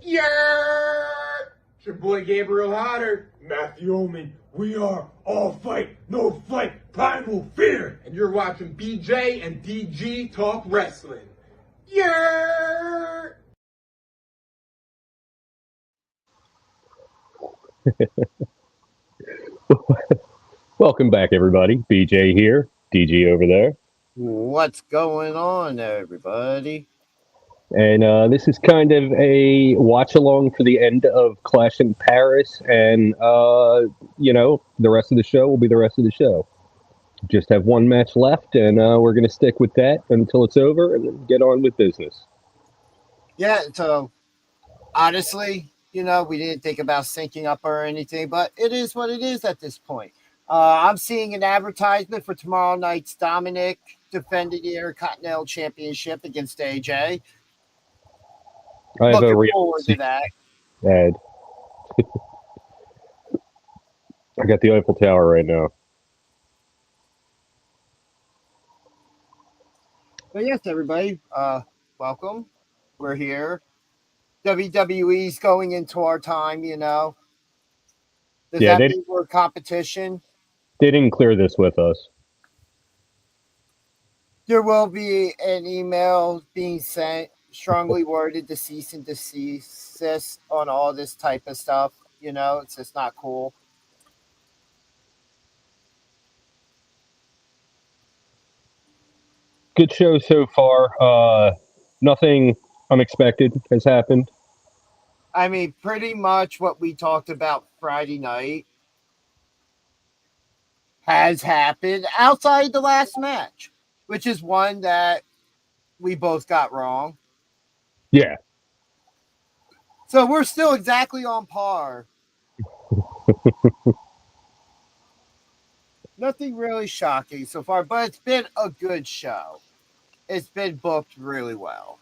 Yeah! It's your boy Gabriel Hodder, Matthew Omen. We are All Fight, No Fight, Primal Fear. And you're watching BJ and DG Talk Wrestling. Yeah! Welcome back, everybody. BJ here, DG over there. What's going on, everybody? And this is kind of a watch along for the end of Clash in Paris. And, the rest of the show will be the rest of the show. Just have one match left, and we're going to stick with that until it's over and then get on with business. Yeah, so honestly, we didn't think about syncing up or anything, but it is what it is at this point. I'm seeing an advertisement for tomorrow night's Dominic defending the Intercontinental Championship against AJ. I have Looking forward to that. Ad. I got the Eiffel Tower right now. But yes, everybody, welcome. We're here. WWE's going into our time, Does that mean we're competition? They didn't clear this with us. There will be an email being sent, strongly worded to cease and desist on all this type of stuff. It's just not cool. Good show so far. Nothing unexpected has happened. I mean, pretty much what we talked about Friday night has happened outside the last match, which is one that we both got wrong. Yeah. So we're still exactly on par. Nothing really shocking so far, but it's been a good show. It's been booked really well.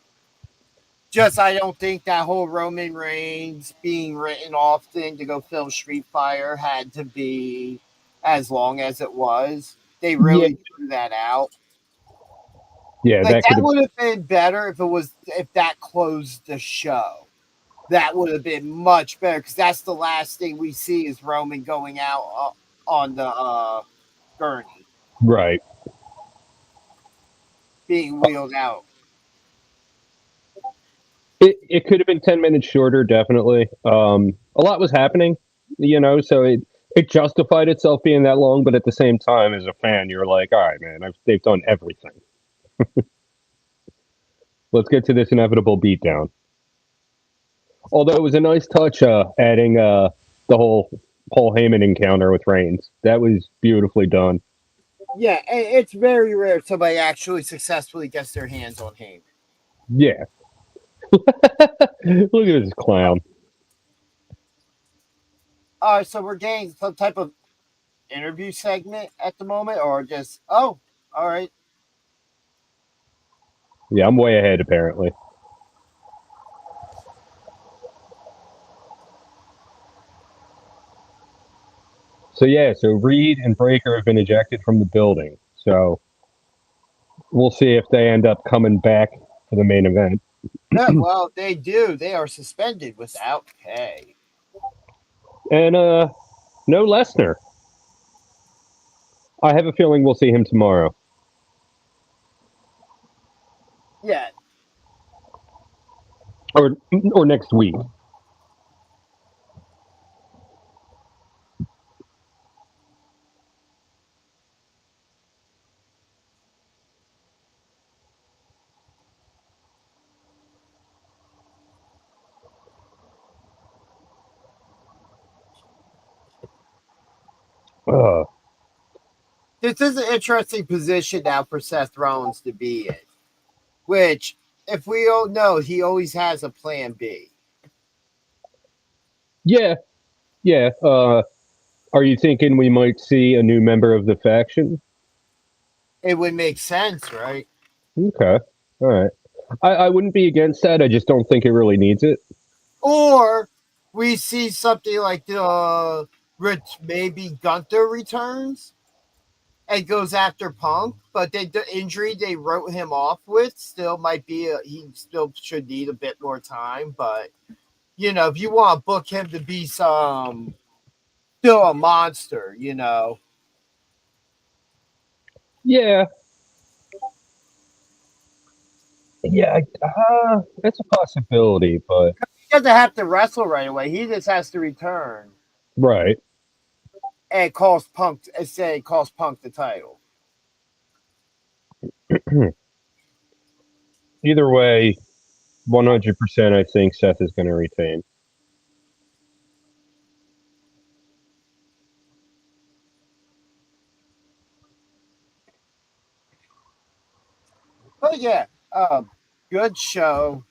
Just I don't think that whole Roman Reigns being written off thing to go film Street Fighter had to be as long as it was. They really threw that out. Yeah, that would have been better if that closed the show. That would have been much better because that's the last thing we see is Roman going out on the gurney. Right. Being wheeled out. It could have been 10 minutes shorter, definitely. A lot was happening, so it justified itself being that long, but at the same time, as a fan, you're like, all right, man, they've done everything. Let's get to this inevitable beatdown. Although it was a nice touch adding the whole Paul Heyman encounter with Reigns. That was beautifully done. Yeah, it's very rare somebody actually successfully gets their hands on Heyman. Yeah. Look at this clown. All right, so we're getting some type of interview segment at the moment, or just, all right. Yeah, I'm way ahead, apparently. So Reed and Breaker have been ejected from the building. So we'll see if they end up coming back for the main event. Yeah, well, they do. They are suspended without pay. And no Lesnar. I have a feeling we'll see him tomorrow. Yeah. Or next week. This is an interesting position now for Seth Rollins to be in, which, if we all know, he always has a plan B. Yeah. Are you thinking we might see a new member of the faction? It would make sense, right? Okay. All right. I wouldn't be against that. I just don't think it really needs it. Or we see something like maybe Gunther returns and goes after Punk, but the injury they wrote him off with still might be he still should need a bit more time, but You know, if you want to book him to be still a monster, you know. Yeah. Yeah, that's a possibility, but He doesn't have to wrestle right away. He just has to return right. and cost Punk the title. Either way, 100% I think Seth is going to retain. But yeah, good show.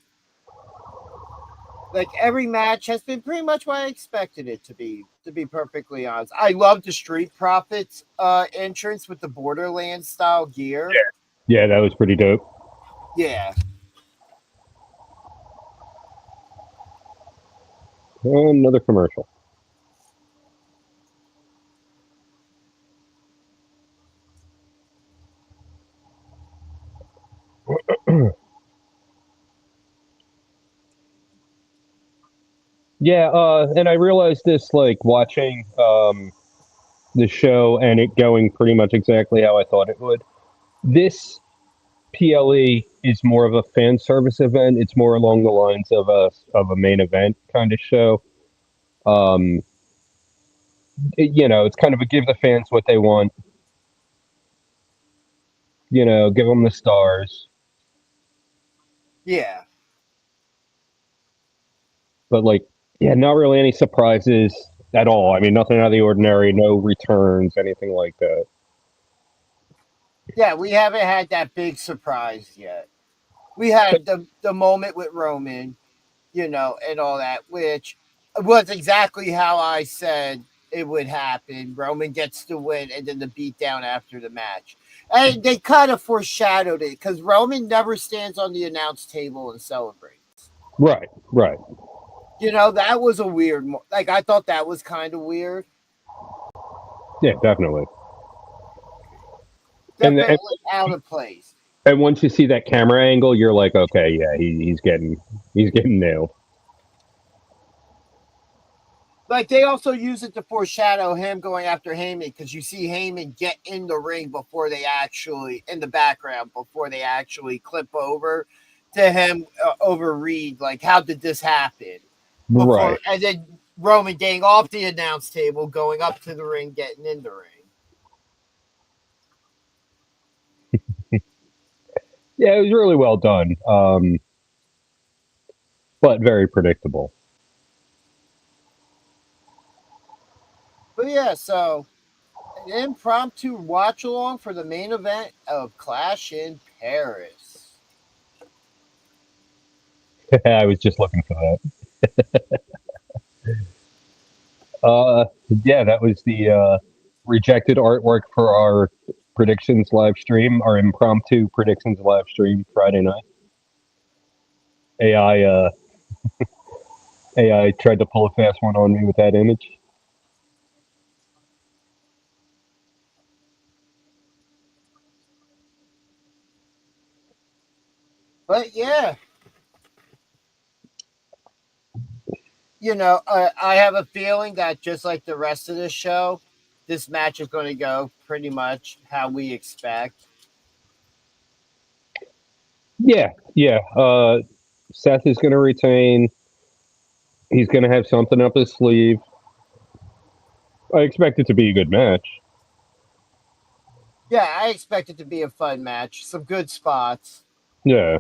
Like every match has been pretty much what I expected it to be. To be perfectly honest, I love the Street Profits entrance with the Borderlands style gear. Yeah, that was pretty dope. Yeah. Another commercial. Yeah, and I realized this like watching the show and it going pretty much exactly how I thought it would. This PLE is more of a fan service event. It's more along the lines of a main event kind of show. Um, it's kind of a give the fans what they want. Give them the stars. Yeah. But like, yeah, not really any surprises at all. I mean, nothing out of the ordinary. No returns, anything like that. Yeah, we haven't had that big surprise yet. We had the moment with Roman, and all that, which was exactly how I said it would happen. Roman gets the win and then the beatdown after the match. And they kind of foreshadowed it because Roman never stands on the announce table and celebrates. Right. That was a weird, like, I thought that was kind of weird. Yeah, definitely. Definitely out of place. And once you see that camera angle, you're like, okay, yeah, he's getting nailed. Like, they also use it to foreshadow him going after Heyman because you see Heyman get in the ring in the background, before they actually clip over to him over Reed. Like, how did this happen? Right. And then Roman getting off the announce table, going up to the ring, getting in the ring. Yeah, it was really well done, but very predictable. But yeah, so an impromptu watch along for the main event of Clash in Paris. I was just looking for that. Yeah, that was the rejected artwork for our predictions live stream, our impromptu predictions live stream Friday night. AI tried to pull a fast one on me with that image. But yeah, I have a feeling that just like the rest of the show, this match is going to go pretty much how we expect. Yeah. Seth is going to retain. He's going to have something up his sleeve. I expect it to be a good match. Yeah, I expect it to be a fun match. Some good spots. Yeah.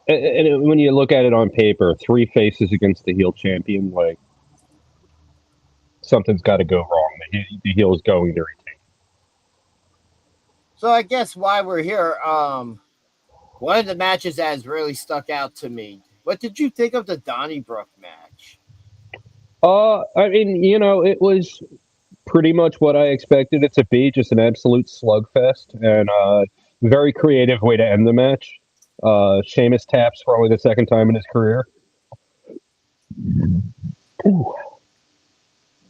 And when you look at it on paper, 3 faces against the heel champion, like, something's got to go wrong. The heel is going to retain. So I guess while we're here, one of the matches that has really stuck out to me. What did you think of the Donnybrook match? I mean, it was pretty much what I expected it to be, just an absolute slugfest, and very creative way to end the match. Sheamus taps for only the second time in his career.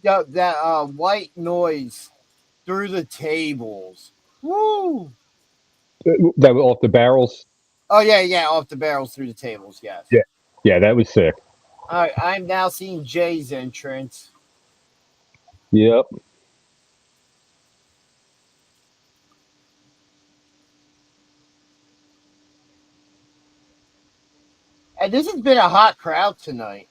Yeah, that white noise through the tables. Woo! That was off the barrels. Oh yeah, off the barrels through the tables. Yes. Yeah, yeah, that was sick. All right, I'm now seeing Jay's entrance. Yep. And this has been a hot crowd tonight.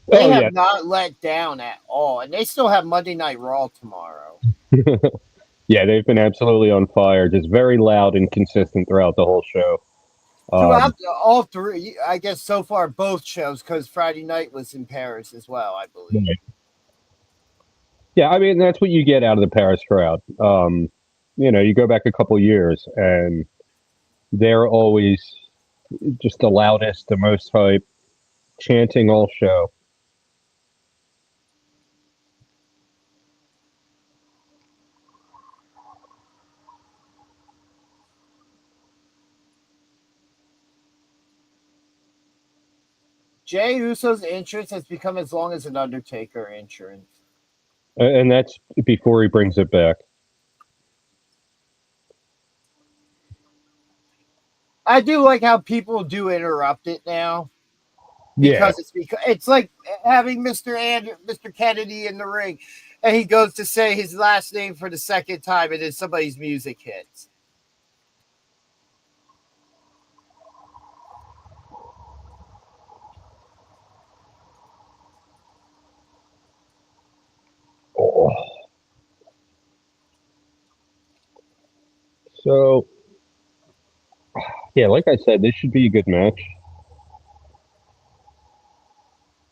They Oh have not let down at all, and they still have Monday Night Raw tomorrow. yeah. Yeah, they've been absolutely on fire. Just very loud and consistent throughout the whole show. Throughout all three, I guess so far both shows, because Friday night was in Paris as well, I believe. Right. Yeah, I mean that's what you get out of the Paris crowd. You go back a couple years, and they're always just the loudest, the most hype, chanting all show. Jey Uso's entrance has become as long as an Undertaker entrance. And that's before he brings it back. I do like how people do interrupt it now. Yeah, Because it's like having Mr. Kennedy in the ring, and he goes to say his last name for the second time, and then somebody's music hits. oh. So yeah, like I said, this should be a good match.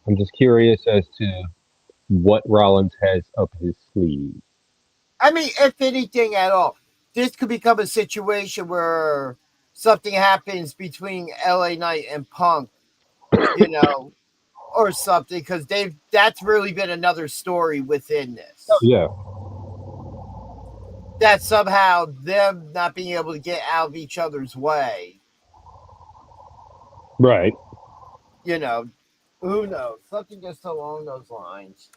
I'm just curious as to what Rollins has up his sleeve. I mean, if anything at all, this could become a situation where something happens between LA Knight and Punk, or something, because that's really been another story within this. Oh, yeah. That somehow them not being able to get out of each other's way. Right. Who knows? Something just along those lines.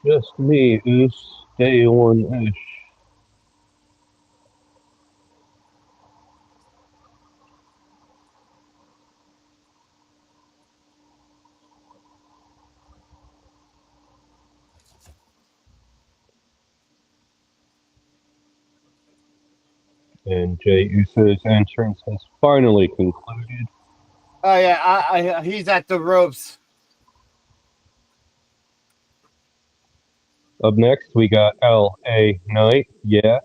Just me, Oos. Day one ish. And Jey Uso's entrance has finally concluded. Oh yeah, he's at the ropes. Up next, we got LA Knight. Yeah.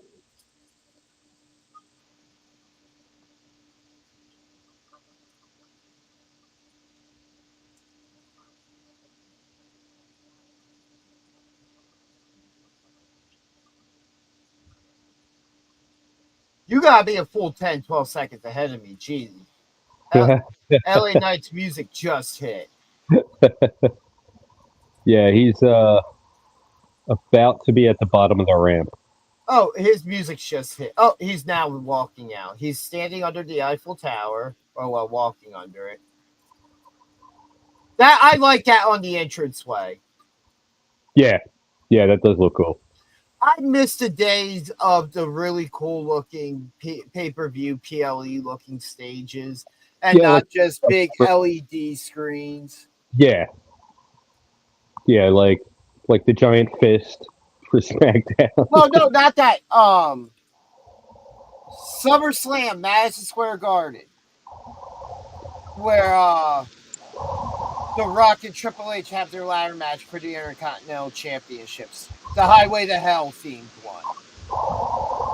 You gotta be a full 10, 12 seconds ahead of me. Jeez. LA Knight's music just hit. Yeah, he's about to be at the bottom of the ramp. Oh, his music's just hit. Oh, he's now walking out. He's standing under the Eiffel Tower, or walking under it. That I like that on the entranceway. Yeah, that does look cool. I miss the days of the really cool looking pay-per-view PLE looking stages, and not just big LED screens. Yeah, like the giant fist for SmackDown. Well, no, not that. SummerSlam, Madison Square Garden, where The Rock and Triple H have their ladder match for the Intercontinental Championships. The Highway to Hell themed one.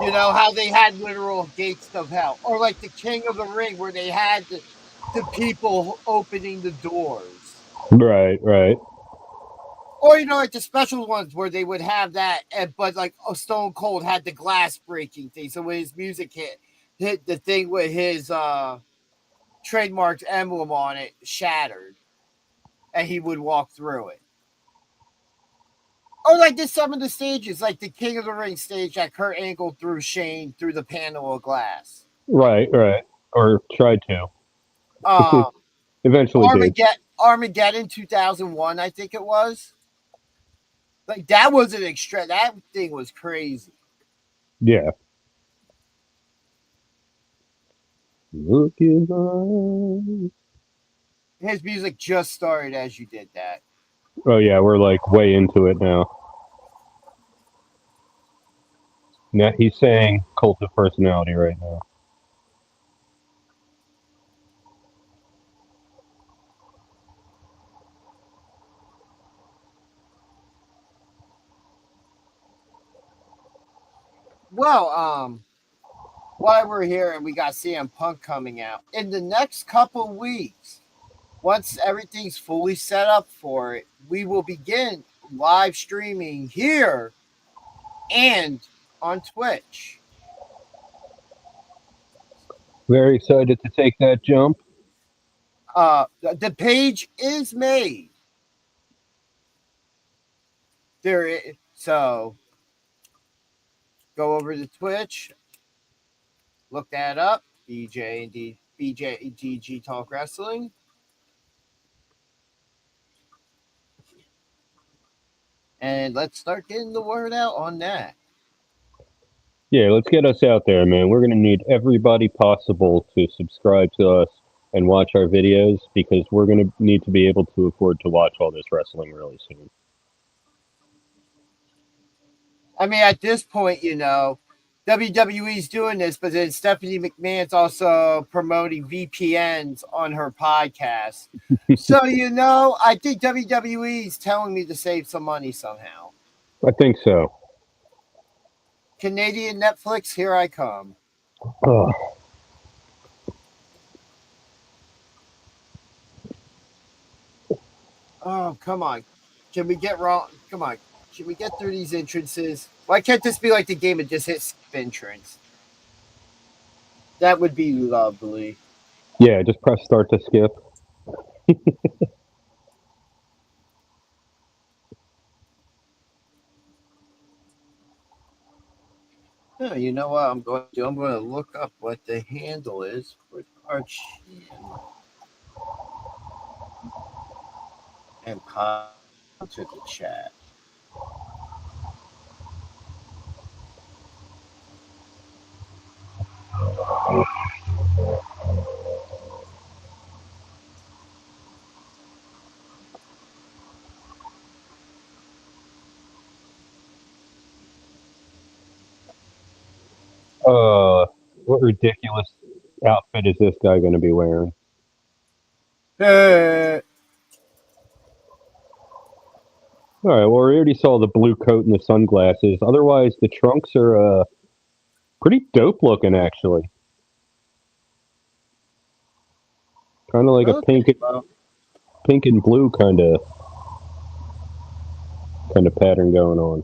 You know, how they had literal gates of hell. Or like the King of the Ring, where they had the people opening the doors. Right. Or, like the special ones where they would have that, but like Stone Cold had the glass breaking thing. So when his music hit the thing with his trademarked emblem on it, shattered. And he would walk through it. Or like just some of the stages, like the King of the Ring stage that Kurt Angle threw Shane through the panel of glass. Right. Or tried to. Um, Eventually did. Armageddon 2001, I think it was. Like that was an extra. That thing was crazy. Yeah. Look is on. His music just started as you did that. Oh yeah, we're like way into it now. Now he's saying cult of personality right now. Well, while we're here and we got CM Punk coming out in the next couple weeks, once everything's fully set up for it, we will begin live streaming here and on Twitch. Very excited to take that jump. The page is made. So go over to Twitch, look that up, BJ Talk Wrestling. And let's start getting the word out on that. Yeah, let's get us out there, man. We're going to need everybody possible to subscribe to us and watch our videos because we're going to need to be able to afford to watch all this wrestling really soon. I mean, at this point, WWE's doing this, but then Stephanie McMahon's also promoting VPNs on her podcast. So, I think WWE's telling me to save some money somehow. I think so. Canadian Netflix, here I come. Oh. Oh, come on. Can we get wrong? Come on. Should we get through these entrances? Why can't this be like the game and just hit skip entrance? That would be lovely. Yeah, just press start to skip. Oh, you know what I'm going to do? I'm going to look up what the handle is for our channel and pop to the chat. What ridiculous outfit is this guy going to be wearing? All right, well, we already saw the blue coat and the sunglasses. Otherwise, the trunks are pretty dope looking, actually. Kind of like a pink and blue kind of pattern going on.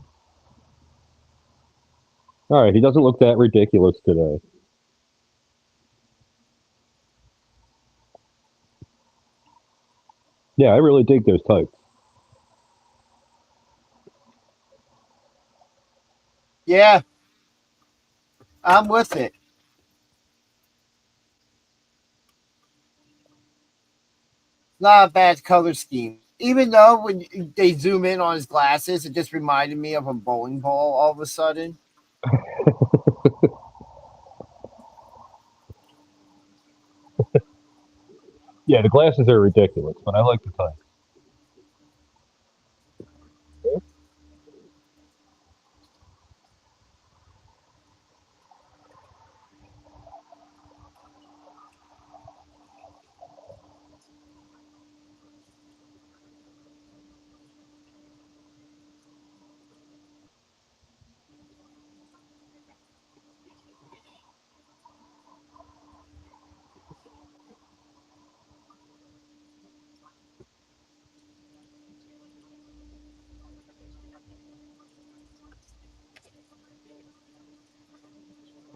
All right, he doesn't look that ridiculous today. Yeah, I really dig those tights. Yeah, I'm with it. Not a bad color scheme. Even though when they zoom in on his glasses, it just reminded me of a bowling ball all of a sudden. Yeah, the glasses are ridiculous, but I like the tights.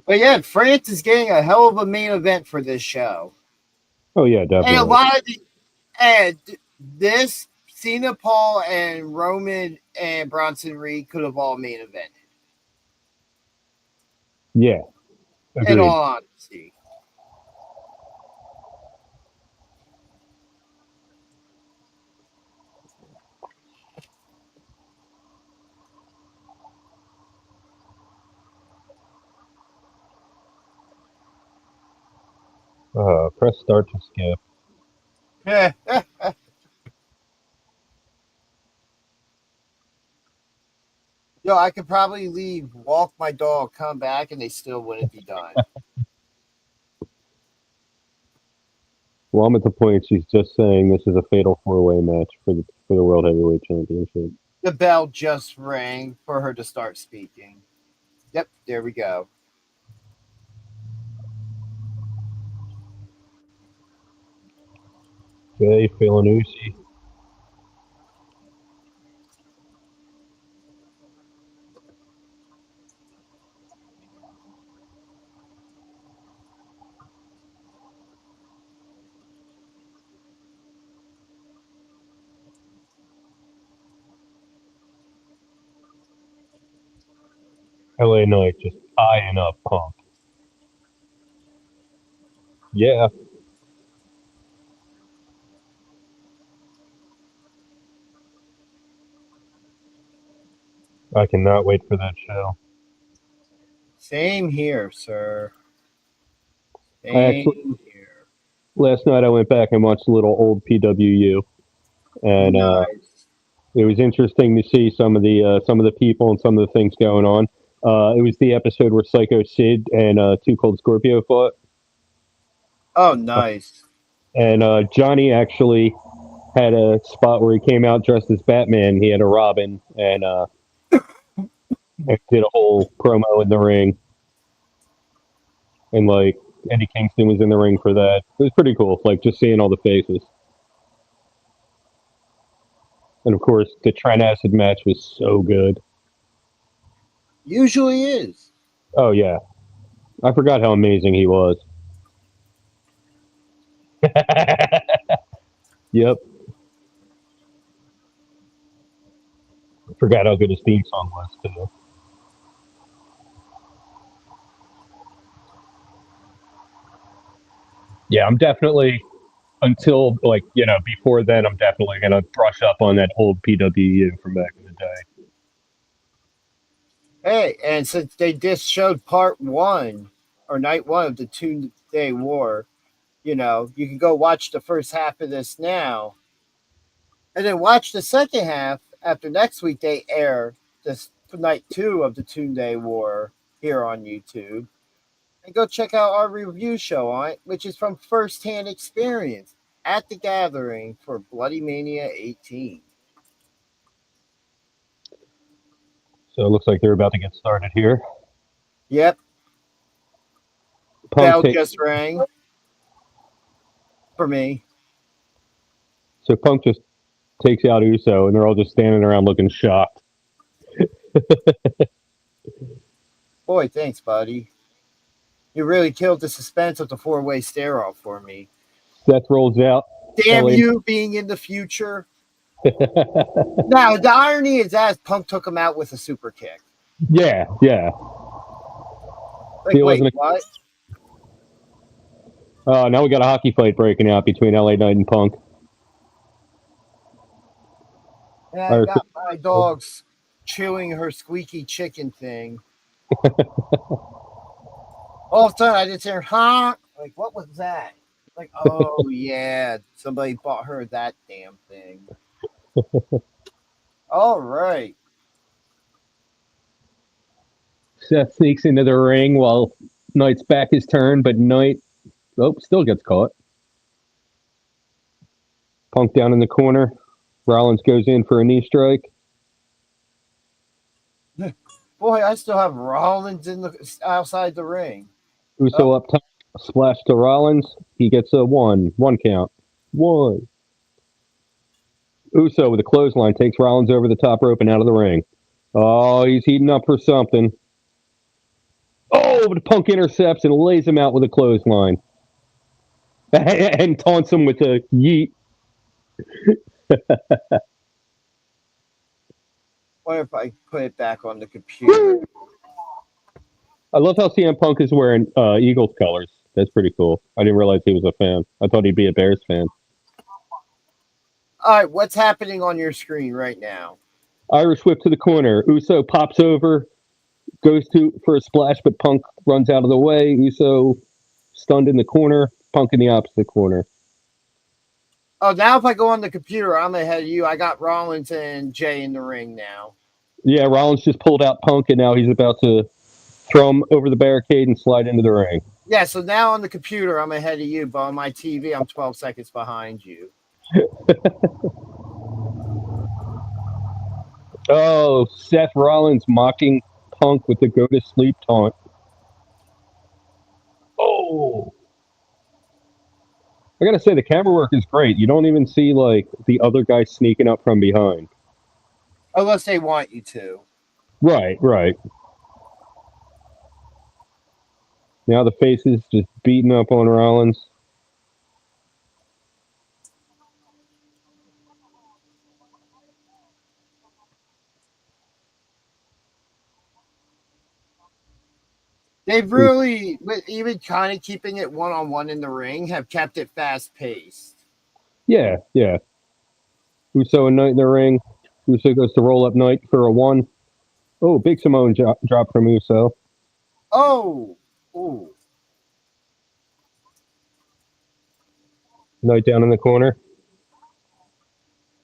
But yeah, France is getting a hell of a main event for this show. Oh yeah, definitely. And a lot of this Cena, Paul, and Roman and Bronson Reed could have all main evented. Yeah. In Agreed. all honesty. Press start to skip. Yo, I could probably leave, walk my dog, come back, and they still wouldn't be done. Well, I'm at the point she's just saying this is a fatal 4-way match for the World Heavyweight Championship. The bell just rang for her to start speaking. Yep, there we go. Jay Philanucci. LA Knight just eyeing up Punk. Yeah. I cannot wait for that show. Same here, sir. Actually, Same here. last night I went back and watched a little old PWU, and Nice. it was interesting to see some of the people and some of the things going on. It was the episode where Psycho Sid and Too Cold Scorpio fought, Oh, nice. and Johnny actually had a spot where he came out dressed as Batman. He had a Robin and did a whole promo in the ring, and like Eddie Kingston was in the ring for that. It was pretty cool, like just seeing all the faces. And of course, the Trent Acid match was so good. Usually is. Oh yeah, I forgot how amazing he was. Yep. I forgot how good his theme song was too. Yeah, I'm definitely until before then I'm definitely gonna brush up on that old PWU from back in the day. Hey, and since they just showed part one or night one of the 2-day war, you can go watch the first half of this now, and then watch the second half after next week they air this night 2 of the 2-day war here on YouTube. And go check out our review show on it, which is from firsthand experience at the gathering for Bloody Mania 18. So it looks like they're about to get started here. Yep. Bell just rang for me. So Punk just takes out Uso, and they're all just standing around looking shocked. Boy, thanks, buddy. You really killed the suspense of the 4-way stare-off for me. Seth rolls out. Damn you being in the future. Now, the irony is that Punk took him out with a super kick. Yeah. Like, wait, what? Now we got a hockey fight breaking out between LA Knight and Punk. And I got my dog's chewing her squeaky chicken thing. All of a sudden, I just hear, huh? Like, what was that? Like, oh, yeah, somebody bought her that damn thing. All right. Seth sneaks into the ring while Knight's back is turned, but Knight, still gets caught. Punk down in the corner. Rollins goes in for a knee strike. Boy, I still have Rollins outside the ring. Uso up top, splash to Rollins. He gets a one count. One. Uso with a clothesline takes Rollins over the top rope and out of the ring. Oh, he's heating up for something. Oh, but Punk intercepts and lays him out with a clothesline. And taunts him with a yeet. What if I put it back on the computer? I love how CM Punk is wearing Eagles colors. That's pretty cool. I didn't realize he was a fan. I thought he'd be a Bears fan. All right, what's happening on your screen right now? Irish whip to the corner. Uso pops over, goes for a splash, but Punk runs out of the way. Uso stunned in the corner. Punk in the opposite corner. Oh, now if I go on the computer, I'm ahead of you. I got Rollins and Jay in the ring now. Yeah, Rollins just pulled out Punk, and now he's about to throw him over the barricade and slide into the ring. Yeah, so now on the computer, I'm ahead of you, but on my TV, I'm 12 seconds behind you. Oh, Seth Rollins mocking Punk with the go to sleep taunt. Oh. I gotta say, the camera work is great. You don't even see, like, the other guy sneaking up from behind. Unless they want you to. Right. Now the face is just beating up on Rollins. They've really, even kind of keeping it one-on-one in the ring, have kept it fast-paced. Yeah. Uso and Knight in the ring. Uso goes to roll up Knight for a 1. Oh, big Samoan drop from Uso. Oh! Ooh. Knight down in the corner.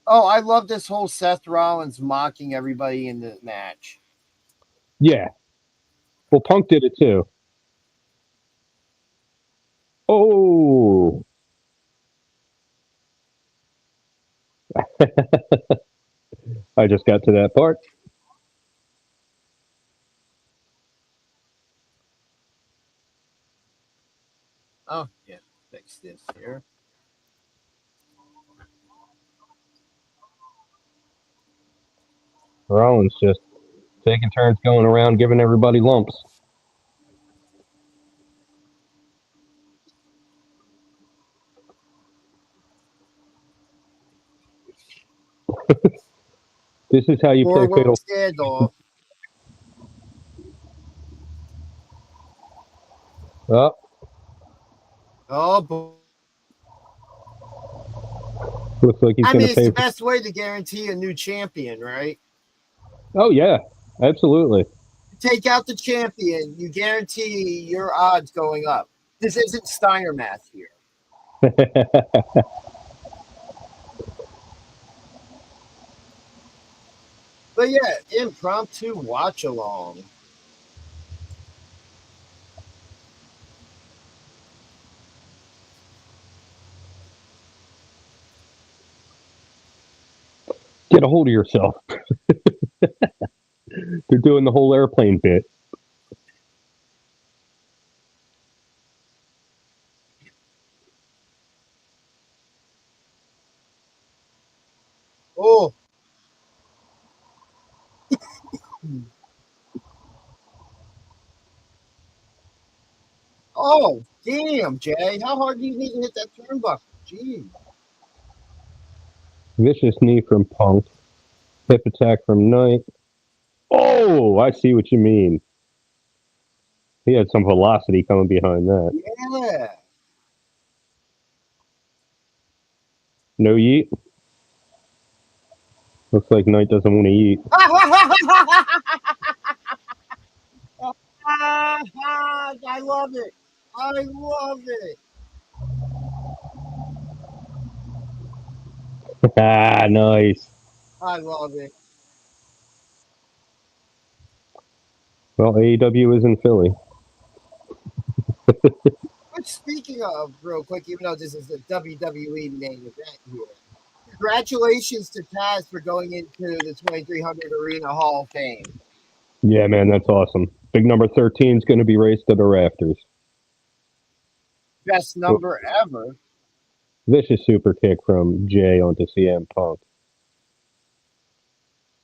Oh, I love this whole Seth Rollins mocking everybody in the match. Yeah. Well, Punk did it too. Oh! I just got to that part. Oh, yeah. Fix this here. Rollins just taking turns going around giving everybody lumps. This is how you play Fatal. Standoff. Oh. Oh, boy. Looks like he's going to it's pay. the best way to guarantee a new champion, right? Oh, yeah. Absolutely. Take out the champion, you guarantee your odds going up. This isn't Steiner math here. But yeah, impromptu watch along. Get a hold of yourself. They're doing the whole airplane bit. Oh. Oh, damn, Jay. How hard do you need to hit that turnbuckle? Gee. Vicious knee from Punk. Hip attack from Knight. Oh, I see what you mean. He had some velocity coming behind that. Yeah. No yeet. Looks like Knight doesn't want to eat. I love it. I love it. Ah, nice. I love it. Well, AEW is in Philly. But speaking of, real quick, even though this is a WWE main event here, congratulations to Taz for going into the 2300 Arena Hall of Fame. Yeah, man, that's awesome. Big number 13 is going to be raced to the rafters. Best number ever. Vicious super kick from Jay onto CM Punk.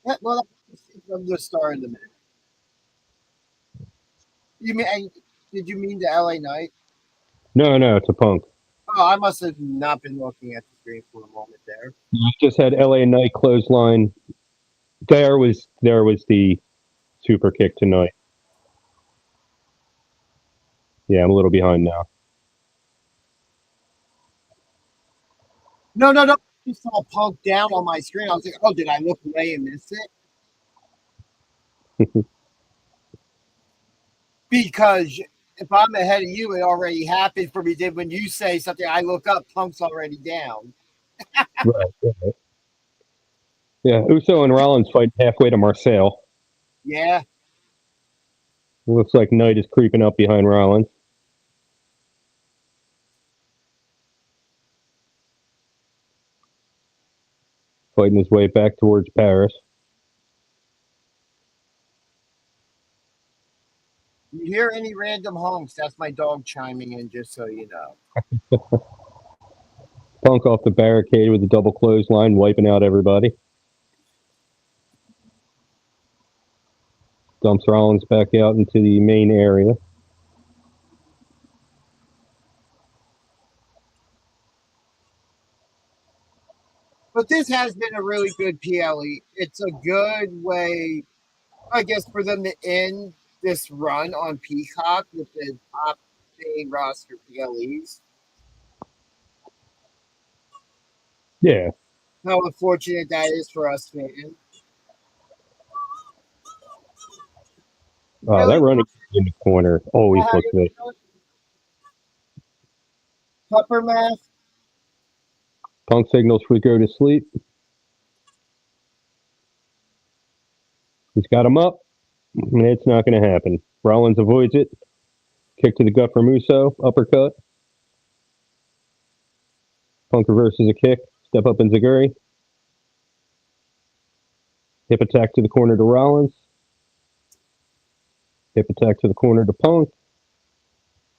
Yeah, well, I'm just starting the minute. You mean? Did you mean the LA Knight? No, it's a Punk. Oh, I must have not been looking at the screen for a moment there. You just had LA Knight clothesline There was the super kick tonight. Yeah, I'm a little behind now. No, no, no. I saw Punk down on my screen. I was like, oh, did I look away and miss it? Because if I'm ahead of you, it already happened for me. Then when you say something, I look up, Punk's already down. Right. Yeah, Uso and Rollins fight halfway to Marseille. Yeah. Looks like Knight is creeping up behind Rollins. Fighting his way back towards Paris. You hear any random honks? That's my dog chiming in, just so you know. Punk off the barricade with a double clothesline, wiping out everybody. Dumps Rollins back out into the main area. But this has been a really good PLE. It's a good way, I guess, for them to end this run on Peacock with the top main roster PLEs. Yeah. How unfortunate that is for us fans. That Really? running in the corner always looks good. Pupper math? Punk signals for go to sleep. He's got him up. It's not going to happen. Rollins avoids it. Kick to the gut from Uso. Uppercut. Punk reverses a kick. Step up in Zaguri. Hip attack to the corner to Rollins. Hip attack to the corner to Punk.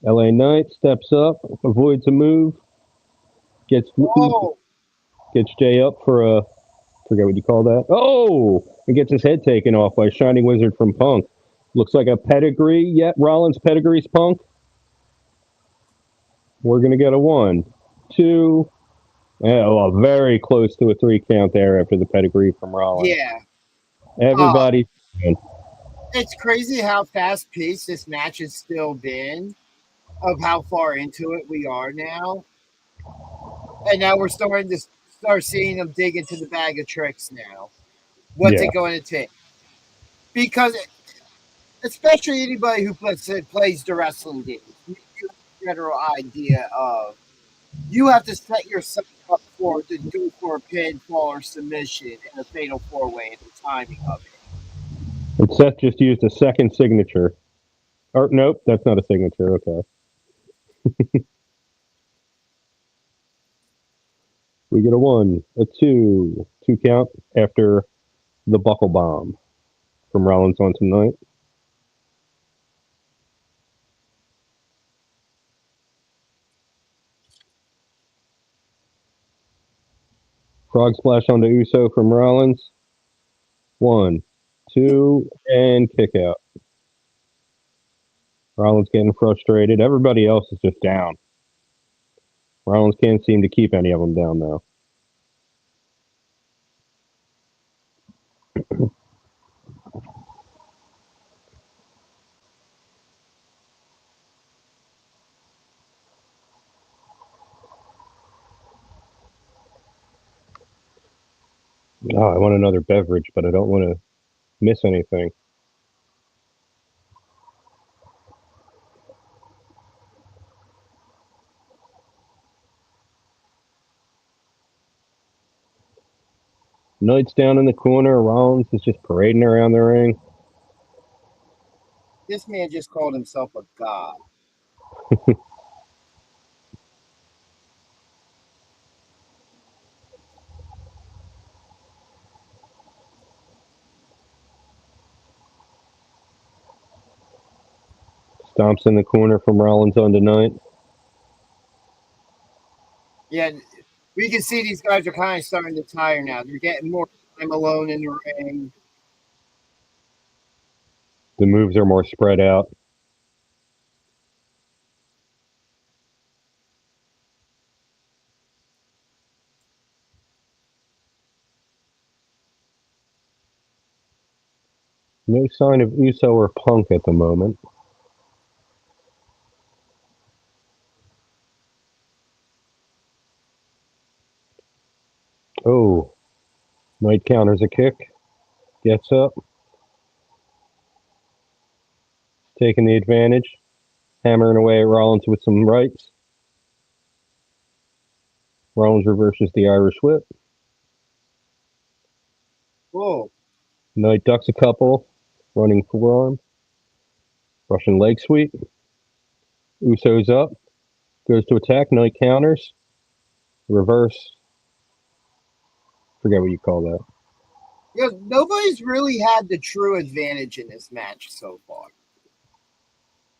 LA Knight steps up. Avoids a move. Gets Jay up for a... forget what you call that. Oh! And gets his head taken off by Shining Wizard from Punk. Looks like a pedigree. Yet Rollins pedigrees Punk. We're going to get a 1, 2... very close to a 3 count there after the pedigree from Rollins. Yeah. Everybody. It's crazy how fast paced this match has still been, of how far into it we are now. And now we're starting to start seeing them dig into the bag of tricks now. What's it going to take? Because, especially anybody who plays the wrestling game, you have a general idea of you have to set yourself up for to go for a pinfall or submission in a fatal 4-way and the timing of it. And Seth just used a second signature. Or nope, that's not a signature. Okay. We get a 1, a 2 count after the buckle bomb from Rollins on tonight. Frog splash onto Uso from Rollins. 1, 2, and kick out. Rollins getting frustrated. Everybody else is just down. Rollins can't seem to keep any of them down, though. Oh, I want another beverage, but I don't want to miss anything. Knight's down in the corner. Rollins is just parading around the ring. This man just called himself a god. Stomps in the corner from Rollins on tonight. Yeah, we can see these guys are kind of starting to tire now. They're getting more time alone in the ring. The moves are more spread out. No sign of Uso or Punk at the moment. Oh, Knight counters a kick. Gets up. Taking the advantage. Hammering away at Rollins with some rights. Rollins reverses the Irish whip. Whoa. Knight ducks a couple. Running forearm. Russian leg sweep. Uso's up. Goes to attack. Knight counters. Reverse. Forget what you call that. Yeah, nobody's really had the true advantage in this match so far.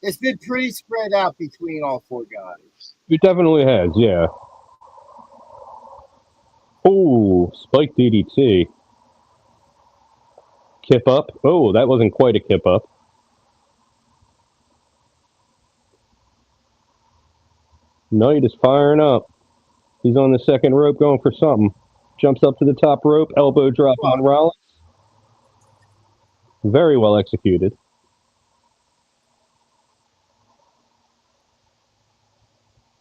It's been pretty spread out between all four guys. It definitely has, yeah. Oh, spike DDT. Kip up. Oh, that wasn't quite a kip up. Knight is firing up. He's on the second rope going for something. Jumps up to the top rope. Elbow drop on Rollins. Very well executed.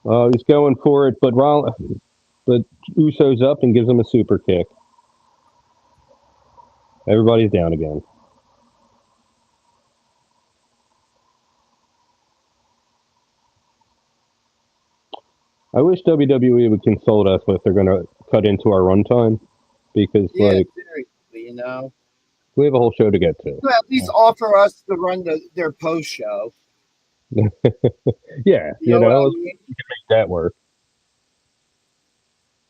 He's going for it, but Uso's up and gives him a super kick. Everybody's down again. I wish WWE would consult us if they're going to cut into our runtime, because seriously, we have a whole show to get to. At least offer us to run their post show. Yeah, you know we can make that work.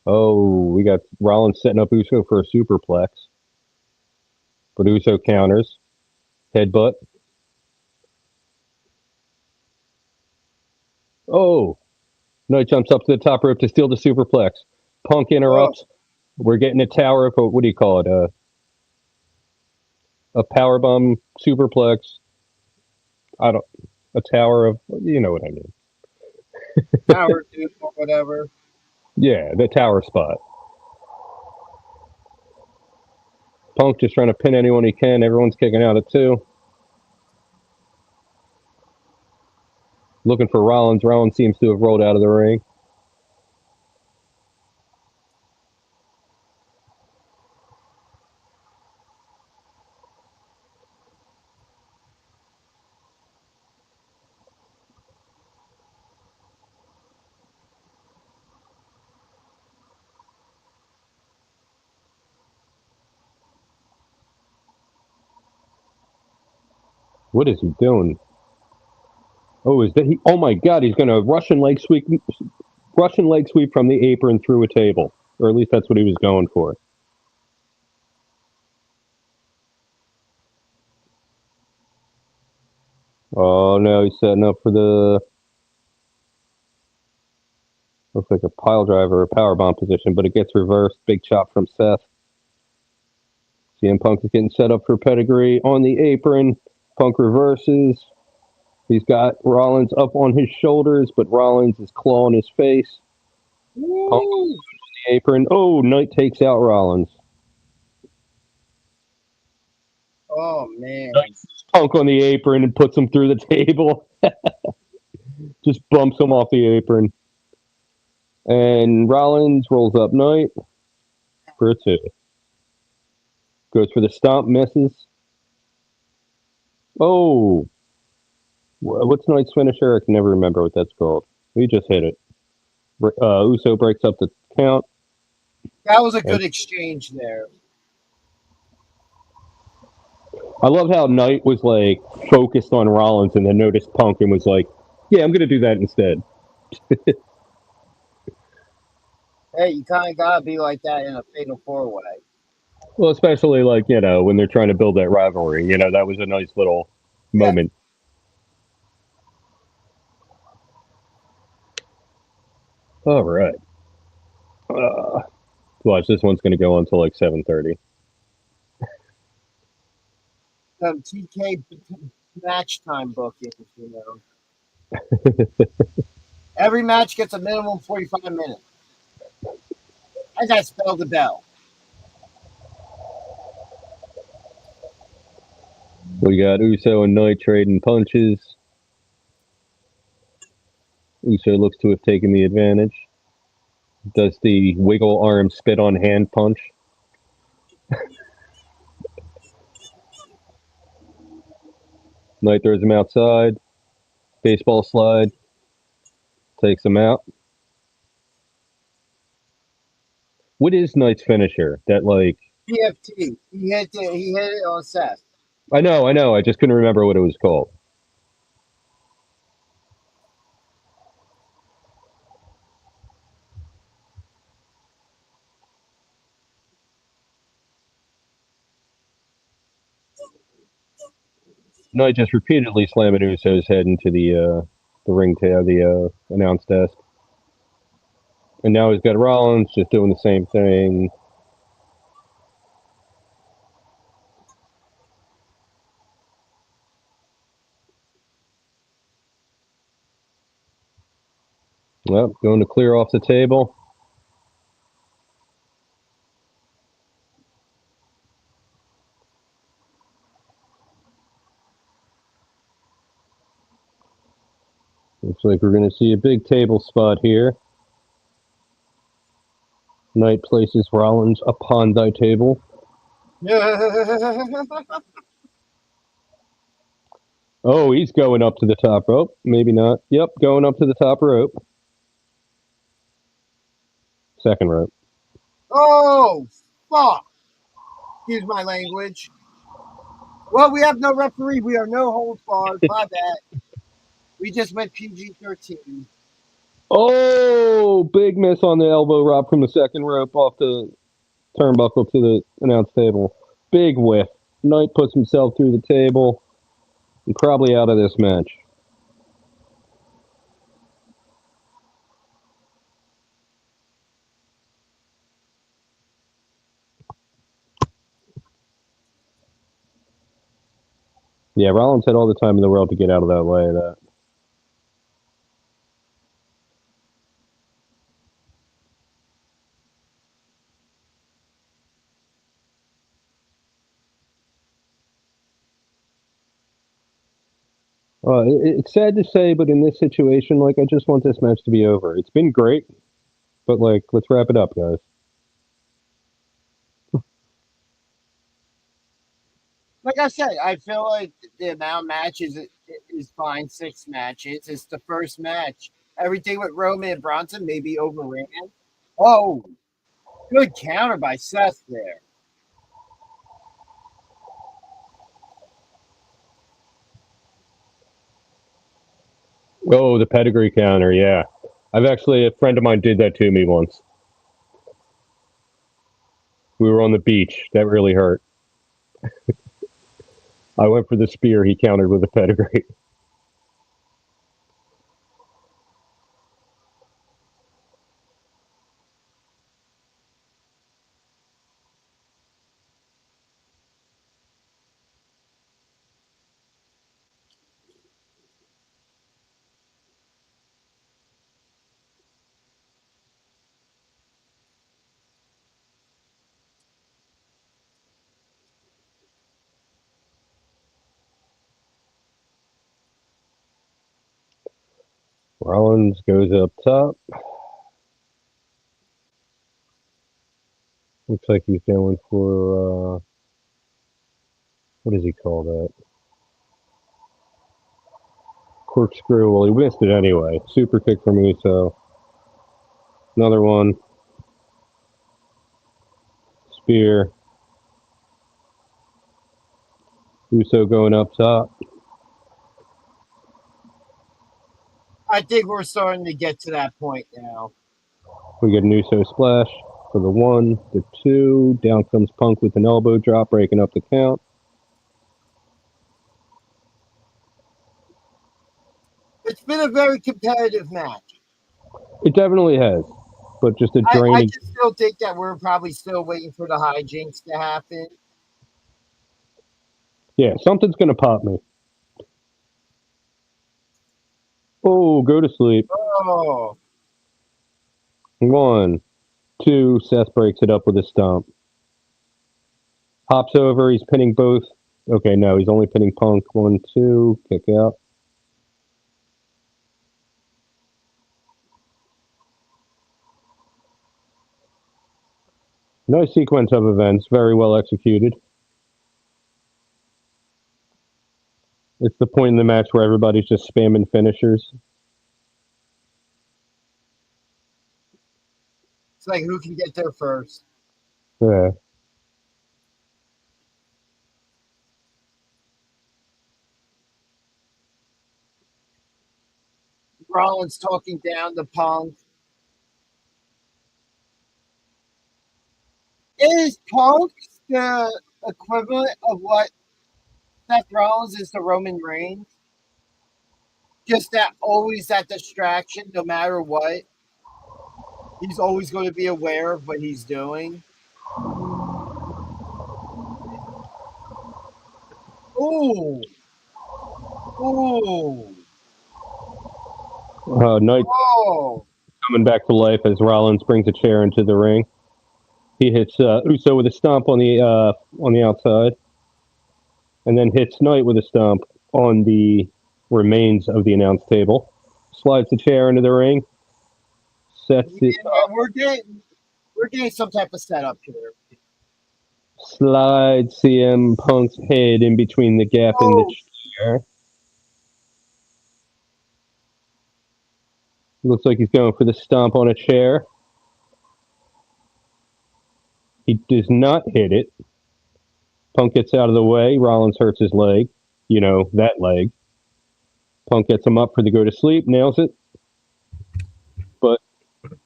Oh, we got Rollins setting up Uso for a superplex, but Uso counters, headbutt. Oh, Knight jumps up to the top rope to steal the superplex. Punk interrupts. Oh. We're getting a tower of, what do you call it? A powerbomb superplex. A tower of, you know what I mean. Tower tube or whatever. Yeah, the tower spot. Punk just trying to pin anyone he can. Everyone's kicking out at 2. Looking for Rollins. Rollins seems to have rolled out of the ring. What is he doing? Oh, is that he? Oh my God! He's going to Russian leg sweep from the apron through a table, or at least that's what he was going for. Oh no, he's setting up for the looks like a pile driver or powerbomb position, but it gets reversed. Big chop from Seth. CM Punk is getting set up for pedigree on the apron. Punk reverses. He's got Rollins up on his shoulders, but Rollins is clawing his face. Woo! Punk on the apron. Oh, Knight takes out Rollins. Oh, man. Punk on the apron and puts him through the table. Just bumps him off the apron. And Rollins rolls up Knight for a 2. Goes for the stomp, misses. Oh. What's Knight's finisher? I can never remember what that's called. He just hit it. Uso breaks up the count. That was a good exchange there. I love how Knight was like focused on Rollins and then noticed Punk and was like, yeah, I'm going to do that instead. Hey, you kind of got to be like that in a fatal 4-way. Well, especially like, when they're trying to build that rivalry. That was a nice little moment. All right. Watch, this one's going to go until like 7:30. TK match time bookings, Every match gets a minimum 45 minutes. And that's bell to bell. We got Uso and Knight trading punches. Uso looks to have taken the advantage. Does the wiggle arm spit on hand punch. Knight throws him outside. Baseball slide. Takes him out. What is Knight's finisher? That like PFT. He hit it on Seth. I know. I just couldn't remember what it was called. Knight just repeatedly slamming Uso's head into the ring tail, the announce desk. And now he's got Rollins just doing the same thing. Well, going to clear off the table. Looks like we're going to see a big table spot here. Knight places Rollins upon thy table. Oh, he's going up to the top rope. Maybe not. Yep, going up to the top rope. Second rope. Oh, fuck. Excuse my language. Well, we have no referee. We are no holds barred. My bad. We just went PG-13. Oh, big miss on the elbow drop from the second rope off the turnbuckle to the announce table. Big whiff. Knight puts himself through the table and probably out of this match. Yeah, Rollins had all the time in the world to get out of that way. It's sad to say, but in this situation, like, I just want this match to be over. It's been great, but, like, let's wrap it up, guys. Like I said, I feel like the amount of matches is fine. 6 matches. It's the first match. Everything with Roman and Bronson maybe overran. Oh, good counter by Seth there. Oh, the pedigree counter, yeah. A friend of mine did that to me once. We were on the beach. That really hurt. I went for the spear. He countered with a pedigree. Rollins goes up top. Looks like he's going for, what does he call that? Corkscrew. Well, he missed it anyway. Super kick from Uso. Another one. Spear. Uso going up top. I think we're starting to get to that point now. We get an Uso splash for the 1, the 2. Down comes Punk with an elbow drop, breaking up the count. It's been a very competitive match. It definitely has, but just a draining. I just still think that we're probably still waiting for the hijinks to happen. Yeah, something's going to pop me. Oh, go to sleep. Oh. 1, 2. Seth breaks it up with a stomp. Hops over. He's pinning both Okay, no, he's only pinning Punk. 1, 2, kick out. Nice sequence of events, very well executed. It's the point in the match where everybody's just spamming finishers. It's like who can get there first. Yeah. Rollins talking down to Punk. Is Punk the equivalent of what Seth Rollins is to Roman Reigns? Just that always that distraction, no matter what. He's always going to be aware of what he's doing. Ooh. Ooh. Knight coming back to life as Rollins brings a chair into the ring. He hits Uso with a stomp on the outside, and then hits Knight with a stomp on the remains of the announce table. Slides the chair into the ring. Sets it up. We're getting some type of setup here. Slides CM Punk's head in between the gap in the chair. Looks like he's going for the stomp on a chair. He does not hit it. Punk gets out of the way. Rollins hurts his leg. You know, that leg. Punk gets him up for the go to sleep, nails it. But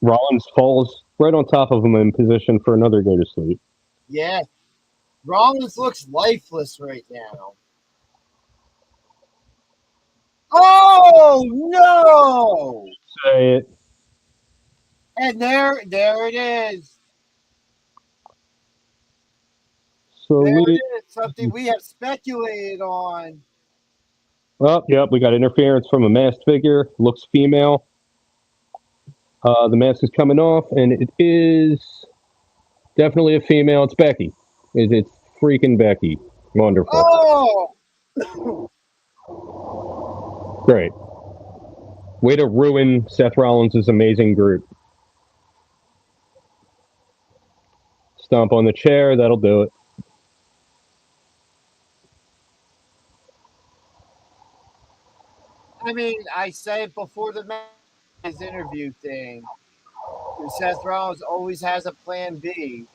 Rollins falls right on top of him in position for another go to sleep. Yeah. Rollins looks lifeless right now. Oh, no! Say it. And there it is. So there it is, something we have speculated on. Oh, yep, we got interference from a masked figure. Looks female. The mask is coming off, and it is definitely a female. It's Becky. It's freaking Becky. Wonderful. Oh! Great. Way to ruin Seth Rollins' amazing group. Stomp on the chair. That'll do it. I mean, I said before the match, his interview thing. Seth Rollins always has a plan B.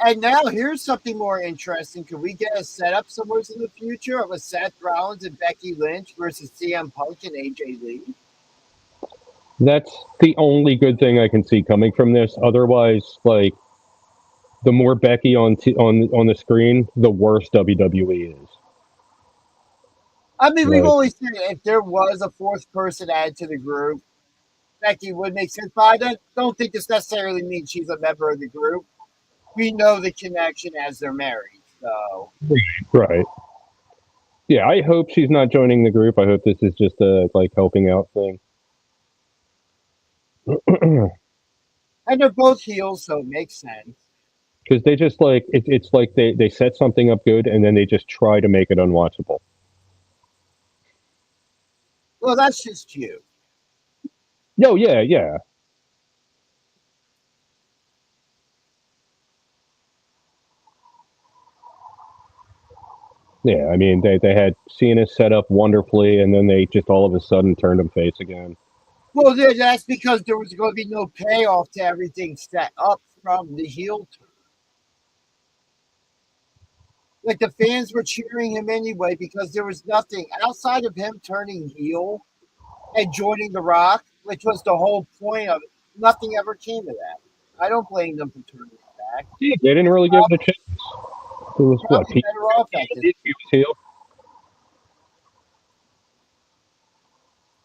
And now here's something more interesting. Could we get a setup somewhere in the future of a Seth Rollins and Becky Lynch versus CM Punk and AJ Lee? That's the only good thing I can see coming from this. Otherwise, like, the more Becky on the screen, the worse WWE is. I mean, we've always said if there was a fourth person added to the group, Becky would make sense. But I don't think this necessarily means she's a member of the group. We know the connection as they're married. So right. Yeah, I hope she's not joining the group. I hope this is just a helping out thing. And they're both heels, so it makes sense. Because they just it's like they set something up good and then they just try to make it unwatchable. Well, that's just you. No, yeah. Yeah, I mean, they had Cena set up wonderfully, and then they just all of a sudden turned him face again. Well, that's because there was going to be no payoff to everything set up from the heel turn. Like, the fans were cheering him anyway because there was nothing outside of him turning heel and joining The Rock, which was the whole point of it. Nothing ever came of that. I don't blame them for turning it back. Yeah, they didn't really give it a chance. It was what? Better off at this. He was heel.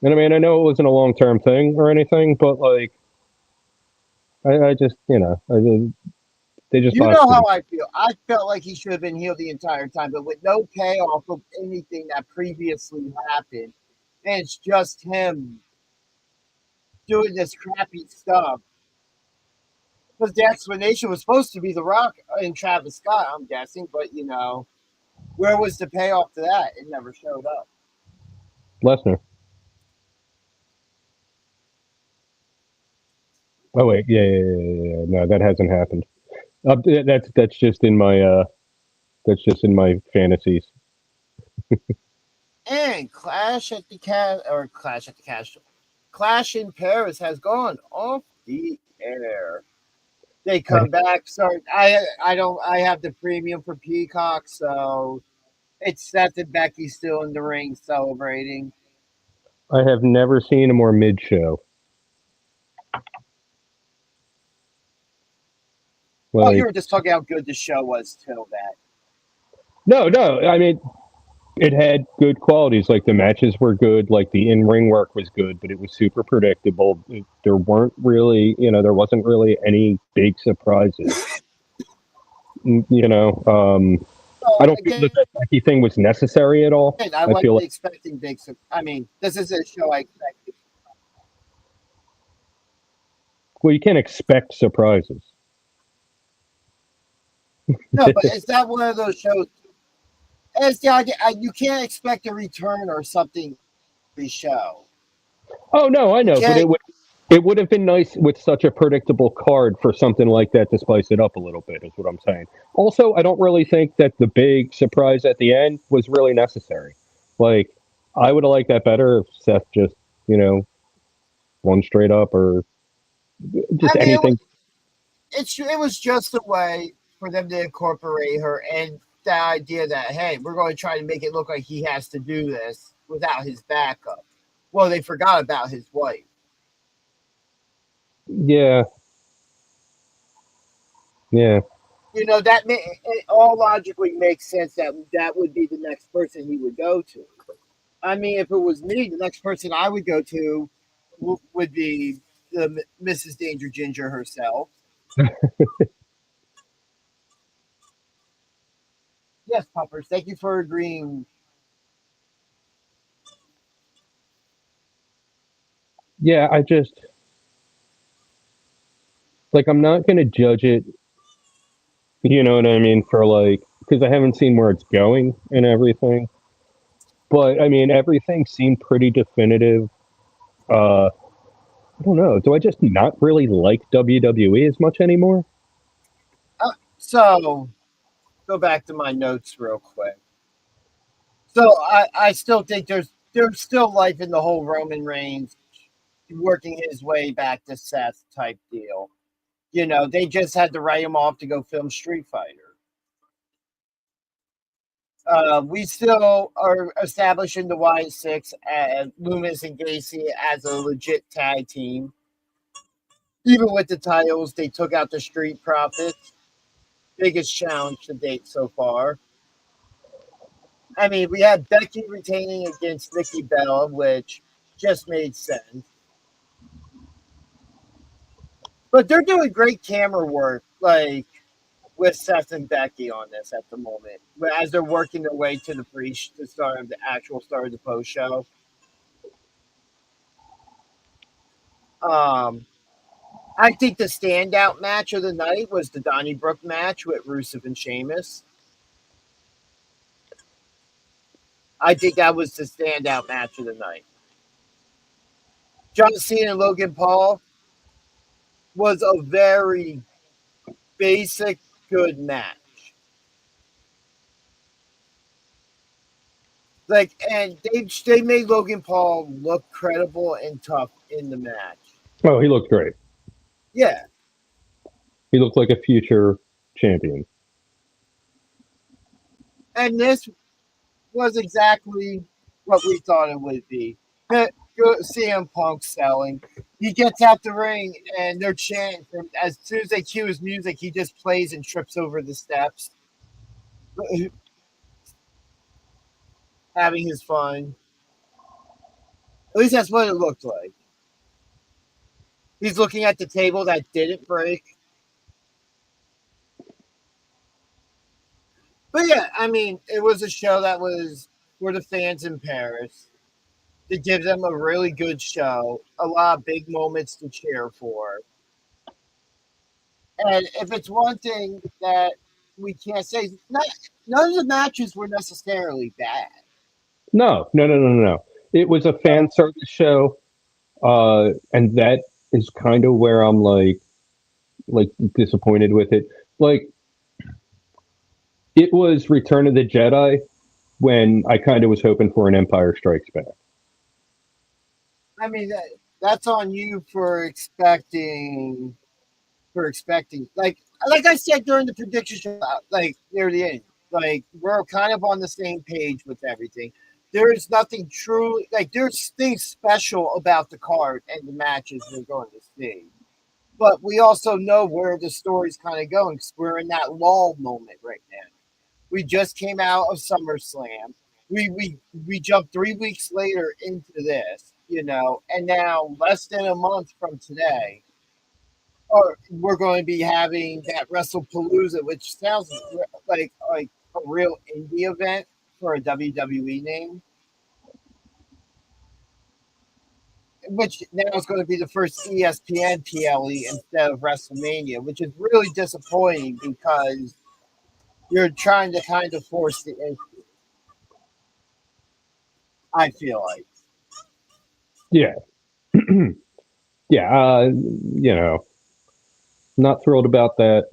And I mean, I know it wasn't a long-term thing or anything, but I just, they just. You know how I feel. I felt like he should have been healed the entire time, but with no payoff of anything that previously happened, and it's just him doing this crappy stuff. Because the explanation was supposed to be The Rock and Travis Scott, I'm guessing, but Where was the payoff to that? It never showed up. Lesnar. Oh wait, yeah. No, that hasn't happened. That's just in my fantasies. And Clash in Paris has gone off the air. They come back. So I have the premium for Peacock, so it's Seth and Becky still in the ring celebrating. I have never seen a more mid show. Oh, you were just talking how good the show was till that. No. I mean, it had good qualities. Like the matches were good. Like the in-ring work was good, but it was super predictable. There weren't really, there wasn't really any big surprises. I don't feel that Becky thing was necessary at all. I wasn't expecting big. I mean, this is a show I expected. Well, you can't expect surprises. No, but it's not one of those shows. It's the idea you can't expect a return or something every show. Oh no, I know, but it would have been nice with such a predictable card for something like that to spice it up a little bit. Is what I'm saying. Also, I don't really think that the big surprise at the end was really necessary. Like, I would have liked that better if Seth just won straight up or just anything. It was just a way for them to incorporate her and the idea that, hey, we're going to try to make it look like he has to do this without his backup. Well, they forgot about his wife. Yeah. That it all logically makes sense that would be the next person he would go to. I mean, if it was me, the next person I would go to would be the Mrs. Danger Ginger herself. Yes, Puppers, thank you for agreeing. Yeah, I just I'm not going to judge it. You know what I mean? Because I haven't seen where it's going and everything. But I mean, everything seemed pretty definitive. I don't know. Do I just not really like WWE as much anymore? So, go back to my notes real quick. So, I still think there's still life in the whole Roman Reigns working his way back to Seth type deal. They just had to write him off to go film Street Fighter. We still are establishing the Wyatt Six and Loomis and Gacy as a legit tag team. Even with the titles, they took out the Street Profits. Biggest challenge to date so far. I mean, we had Becky retaining against Nikki Bella, which just made sense. But they're doing great camera work, with Seth and Becky on this at the moment, as they're working their way to the start of the actual start of the post show. I think the standout match of the night was the Donnybrook match with Rusev and Sheamus. I think that was the standout match of the night. John Cena and Logan Paul was a very basic, good match. And they made Logan Paul look credible and tough in the match. Oh, he looked great. Yeah. He looked like a future champion. And this was exactly what we thought it would be. CM Punk selling. He gets out the ring and they're chanting. As soon as they cue his music, he just plays and trips over the steps. Having his fun. At least that's what it looked like. He's looking at the table that didn't break. But yeah, I mean, it was a show that was for the fans in Paris to give them a really good show, a lot of big moments to cheer for. And if it's one thing that we can't say none of the matches were necessarily bad. No. It was a fan service show, and that is kind of where I'm like disappointed with it. Like it was Return of the Jedi when I kind of was hoping for an Empire Strikes Back. I mean, that's on you for expecting like I said during the prediction show, like near the end, like we're kind of on the same page with everything. There's nothing truly like there's things special about the card and the matches we're going to see. But we also know where the story's kind of going because we're in that lull moment right now. We just came out of SummerSlam. We jumped 3 weeks later into this, and now less than a month from today, or we're going to be having that WrestlePalooza, which sounds like a real indie event for a WWE name. Which now is going to be the first ESPN PLE instead of WrestleMania, which is really disappointing because you're trying to kind of force the issue. I feel like. Yeah. Yeah, not thrilled about that.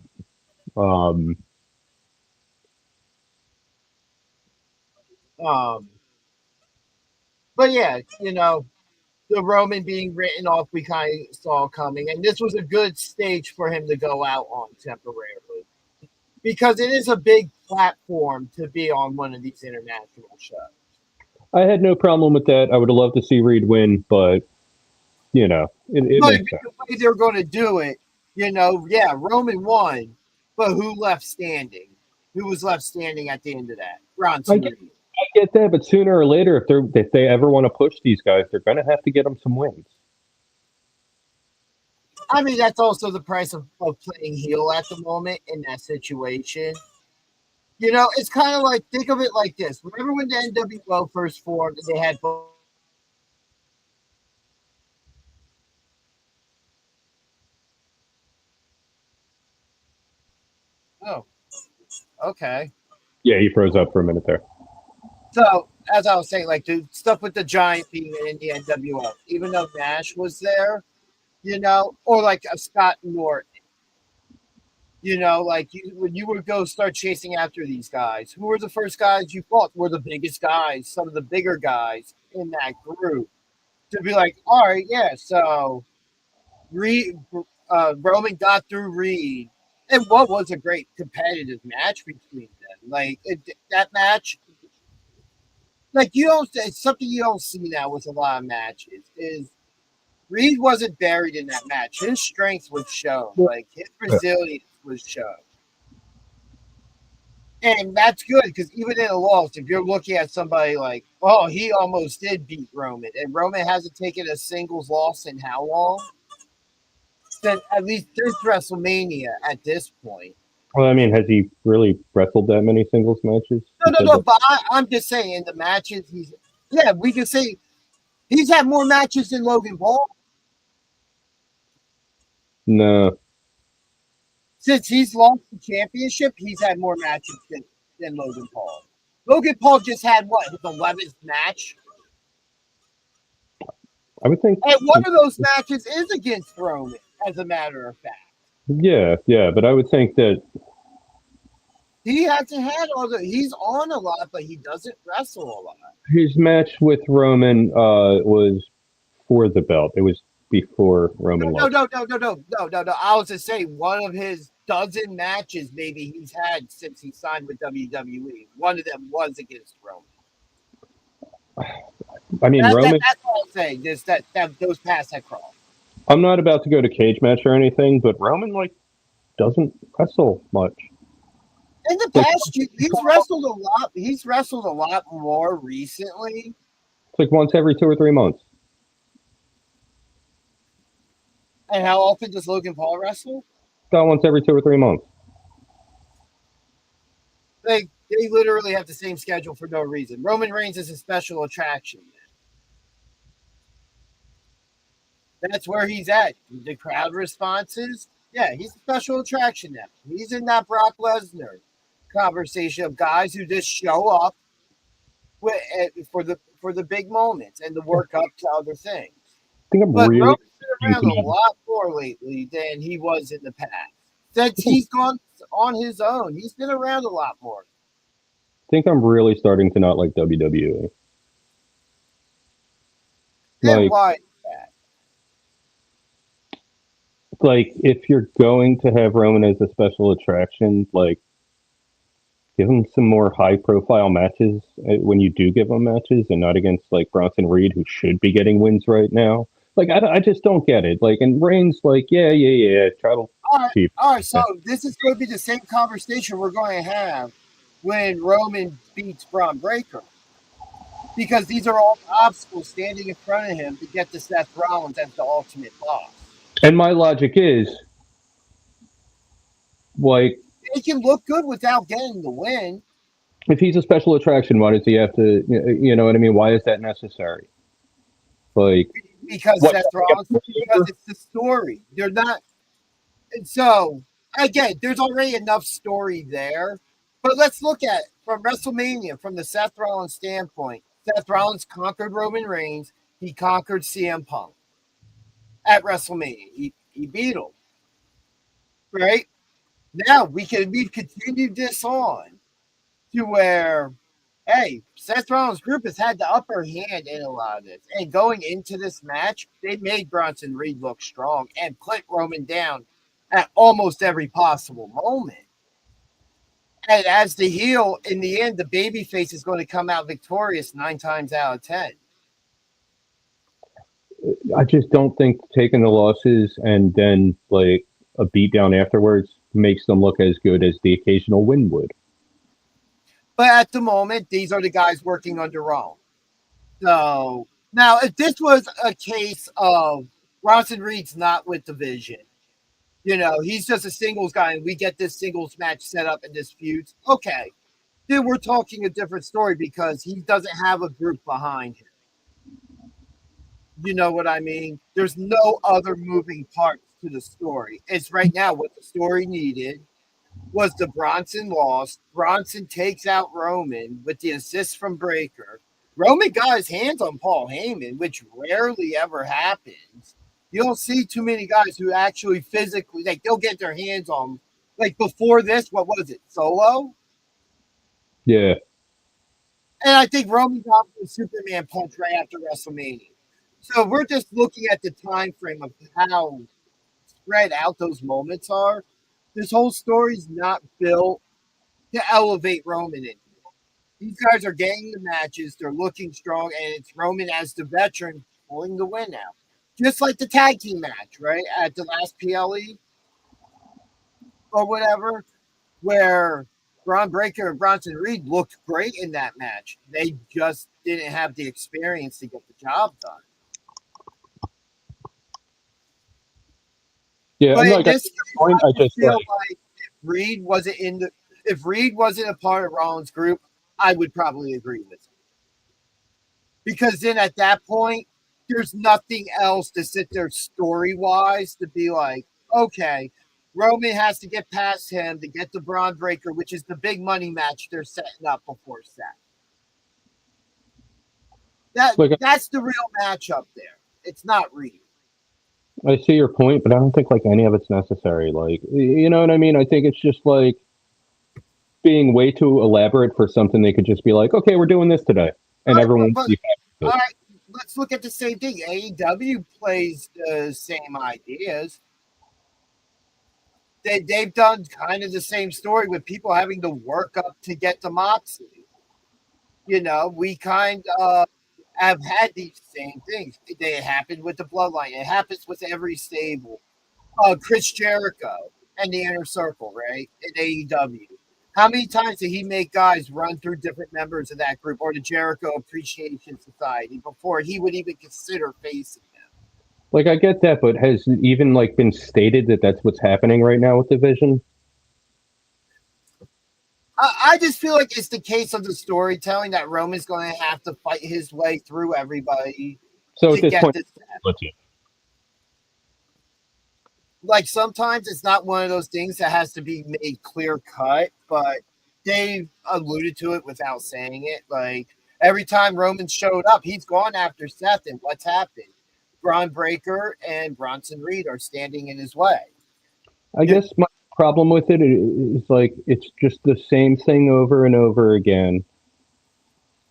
But yeah, the Roman being written off, we kind of saw coming, and this was a good stage for him to go out on temporarily because it is a big platform to be on one of these international shows. I had no problem with that. I would have loved to see Reed win, but it But makes sense. the way they're going to do it, yeah, Roman won, but who left standing? Who was left standing at the end of that? I Bronson get, Reed. I get that, but sooner or later, if they ever want to push these guys, they're going to have to get them some wins. I mean, that's also the price of playing heel at the moment in that situation. It's kind of like, think of it like this. Remember when the NWO first formed and they had both? Oh, okay. Yeah, he froze up for a minute there. So, as I was saying, like the stuff with the Giant being in the NWO, even though Nash was there, or like a Scott Norton, like when you would go start chasing after these guys, who were the first guys you fought? Were the biggest guys, some of the bigger guys in that group to be like, all right, yeah, so Reed, Roman got through Reed, and what was a great competitive match between them. Like that match, like it's something you don't see now with a lot of matches. Is Reed wasn't buried in that match. His strength was shown. Like his resilience was shown. And that's good because even in a loss, if you're looking at somebody like, oh, he almost did beat Roman, and Roman hasn't taken a singles loss in how long? Then at least since WrestleMania at this point. Well, I mean, has he really wrestled that many singles matches? No. But I'm just saying, in the matches, we can say he's had more matches than Logan Paul. No. Since he's lost the championship, he's had more matches than Logan Paul. Logan Paul just had his 11th match? I would think. And one of those matches is against Roman, as a matter of fact. Yeah, but I would think that he hasn't had he's on a lot, but he doesn't wrestle a lot. His match with Roman was for the belt. It was before Roman No. I was just saying one of his dozen matches maybe he's had since he signed with WWE. One of them was against Roman. I mean, Roman. That's all I'm saying. Just that those paths had crossed. I'm not about to go to cage match or anything, but Roman doesn't wrestle much. In the past, he's wrestled a lot. He's wrestled a lot more recently. It's like once every 2 or 3 months. And how often does Logan Paul wrestle? About once every 2 or 3 months. They literally have the same schedule for no reason. Roman Reigns is a special attraction. That's where he's at. The crowd responses. Yeah, he's a special attraction now. He's in that Brock Lesnar. conversation of guys who just show up for the big moments and the work up to other things. I think I'm But really Roman's been starting around to a lot more lately than he was in the past. Since he's gone on his own, he's been around a lot more. think I'm really starting to not like WWE. And Like, why is that? if you're going to have Roman as a special attraction, like, give him some more high-profile matches when you do give him matches, and not against like Bronson Reed, who should be getting wins right now. Like, I just don't get it. Like, and Reigns, like, yeah, travel cheap. All right. So this is going to be the same conversation we're going to have when Roman beats Braun Breaker, because these are all obstacles standing in front of him to get to Seth Rollins as the ultimate boss. And my logic is, like, They can look good without getting the win. if he's a special attraction, why does he have to? You know what I mean? Why is that necessary? Like, Because what? Seth Rollins, because it's the story. They're not. And so, again, there's already enough story there. But let's look at it from WrestleMania, from the Seth Rollins standpoint. Seth Rollins conquered Roman Reigns. He conquered CM Punk at WrestleMania. He beat him. Right? Now, we've continued this on to where, hey, Seth Rollins' group has had the upper hand in a lot of this. And going into this match, they made Bronson Reed look strong and put Roman down at almost every possible moment. And as the heel, in the end, the babyface is going to come out victorious 9 times out of 10. I just don't think taking the losses and then like a beatdown afterwards makes them look as good as the occasional win would. But at the moment, these are the guys working under Rollins. So now, if this was a case of Bronson Reed's not with the Vision, he's just a singles guy, and we get this singles match set up in this feud, okay, then we're talking a different story because he doesn't have a group behind him. You know what I mean? There's no other moving parts to the story. It's right now what the story needed was the Bronson loss. Bronson takes out Roman with the assist from Breaker. Roman got his hands on Paul Heyman, which rarely ever happens. You don't see too many guys who actually physically, like, they'll get their hands on. Like, before this, what was it, Solo? Yeah. And I think Roman got the Superman punch right after WrestleMania. So we're just looking at the time frame of how spread out those moments are. This whole story's not built to elevate Roman anymore. These guys are getting the matches, they're looking strong, and it's Roman as the veteran pulling the win out. Just like the tag team match, right? At the last PLE or whatever, where Braun Breaker and Bronson Reed looked great in that match. They just didn't have the experience to get the job done. Yeah, But I'm in like, at this this case, point, I I just just feel like, like if Reed wasn't a part of Rollins' group, I would probably agree with him. Because then at that point, there's nothing else to sit there story-wise to be like, okay, Roman has to get past him to get the Braun Breaker, which is the big money match they're setting up before Seth. That's the real matchup there. It's not Reed. I see your point, but I don't think like any of it's necessary. Like, you know what I mean? I think it's just like being way too elaborate for something they could just be like, okay, we're doing this today, and everyone would be happy with All it. right, let's look at the same thing. AEW plays the same ideas. They've done kind of the same story with people having to work up to get the Moxley. We kind of have had these same things. They happened with the Bloodline. It happens with every stable. Chris Jericho and the Inner Circle, right? In AEW. How many times did he make guys run through different members of that group or the Jericho Appreciation Society before he would even consider facing them? Like, I get that, but has it even like been stated that that's what's happening right now with the Vision? I just feel like it's the case of the storytelling that Roman's going to have to fight his way through everybody So to at this get point, this. legit. Like, sometimes it's not one of those things that has to be made clear cut, but they've alluded to it without saying it. Like every time Roman showed up, he's gone after Seth, and what's happened? Braun Breaker and Bronson Reed are standing in his way. I guess my problem with it is like it's just the same thing over and over again.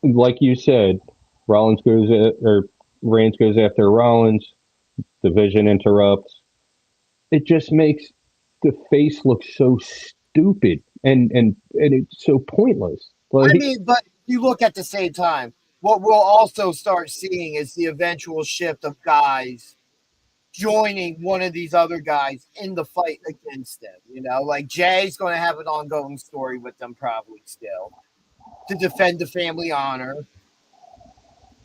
Like you said, Reigns goes after Rollins. Division interrupts. It just makes the face look so stupid and it's so pointless. I Like, mean, but you look at the same time, what we'll also start seeing is the eventual shift of guys joining one of these other guys in the fight against them. You know, like Jay's going to have an ongoing story with them probably still to defend the family honor.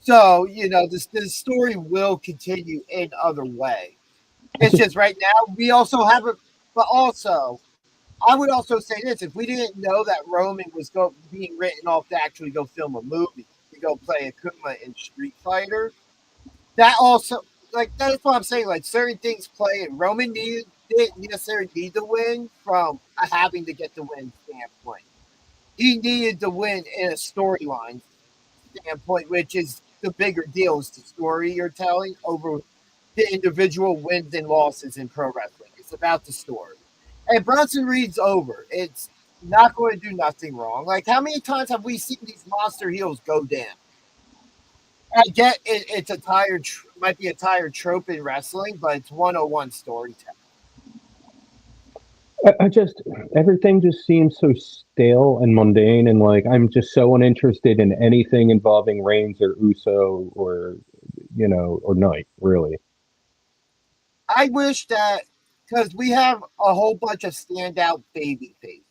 So, you know, this story will continue in other ways. It's just right now we also have it, but also I would also say this: if we didn't know that Roman was being written off to actually go film a movie, to go play Akuma in Street Fighter, that also like that's what I'm saying. Like certain things play, and Roman didn't necessarily need to win from having to get the win standpoint. He needed to win in a storyline standpoint, which is the bigger deal is the story you're telling over the individual wins and losses in pro wrestling. It's about the story. And Bronson Reed's over. It's not going to do nothing wrong. Like, how many times have we seen these monster heels go down? I get it, it's a tired, might be a tired trope in wrestling, but it's 101 storytelling. I just everything just seems so stale and mundane, and like I'm just so uninterested in anything involving Reigns or Uso or or Knight, really. I wish that because we have a whole bunch of standout baby faces.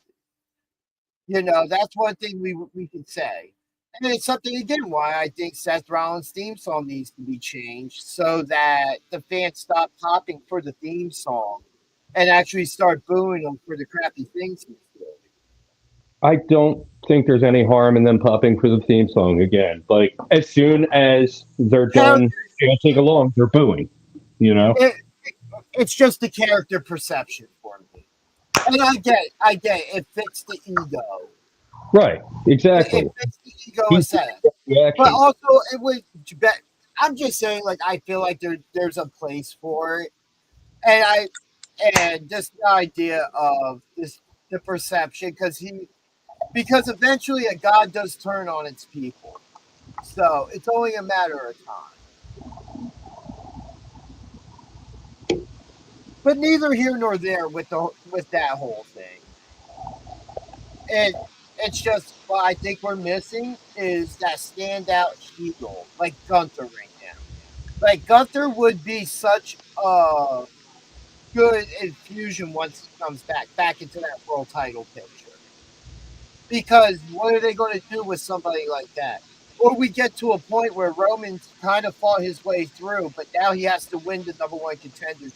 You know, that's one thing we can say. And it's something again why I think Seth Rollins' theme song needs to be changed so that the fans stop popping for the theme song and actually start booing them for the crappy things he's doing. I don't think there's any harm in them popping for the theme song again. Like as soon as they're done dancing along, they're booing. It's just the character perception for me. And I get it. It fits the ego. Right, exactly. It fits the ego aesthetic. But also, it would. I'm just saying, like, I feel like there's a place for it, and just the idea of the perception because eventually a god does turn on its people, so it's only a matter of time. But neither here nor there with that whole thing. And it's just what I think we're missing is that standout heel like Gunther right now. Like Gunther would be such a good infusion once he comes back into that world title picture. Because what are they going to do with somebody like that? Or we get to a point where Roman's kind of fought his way through, but now he has to win the number one contender.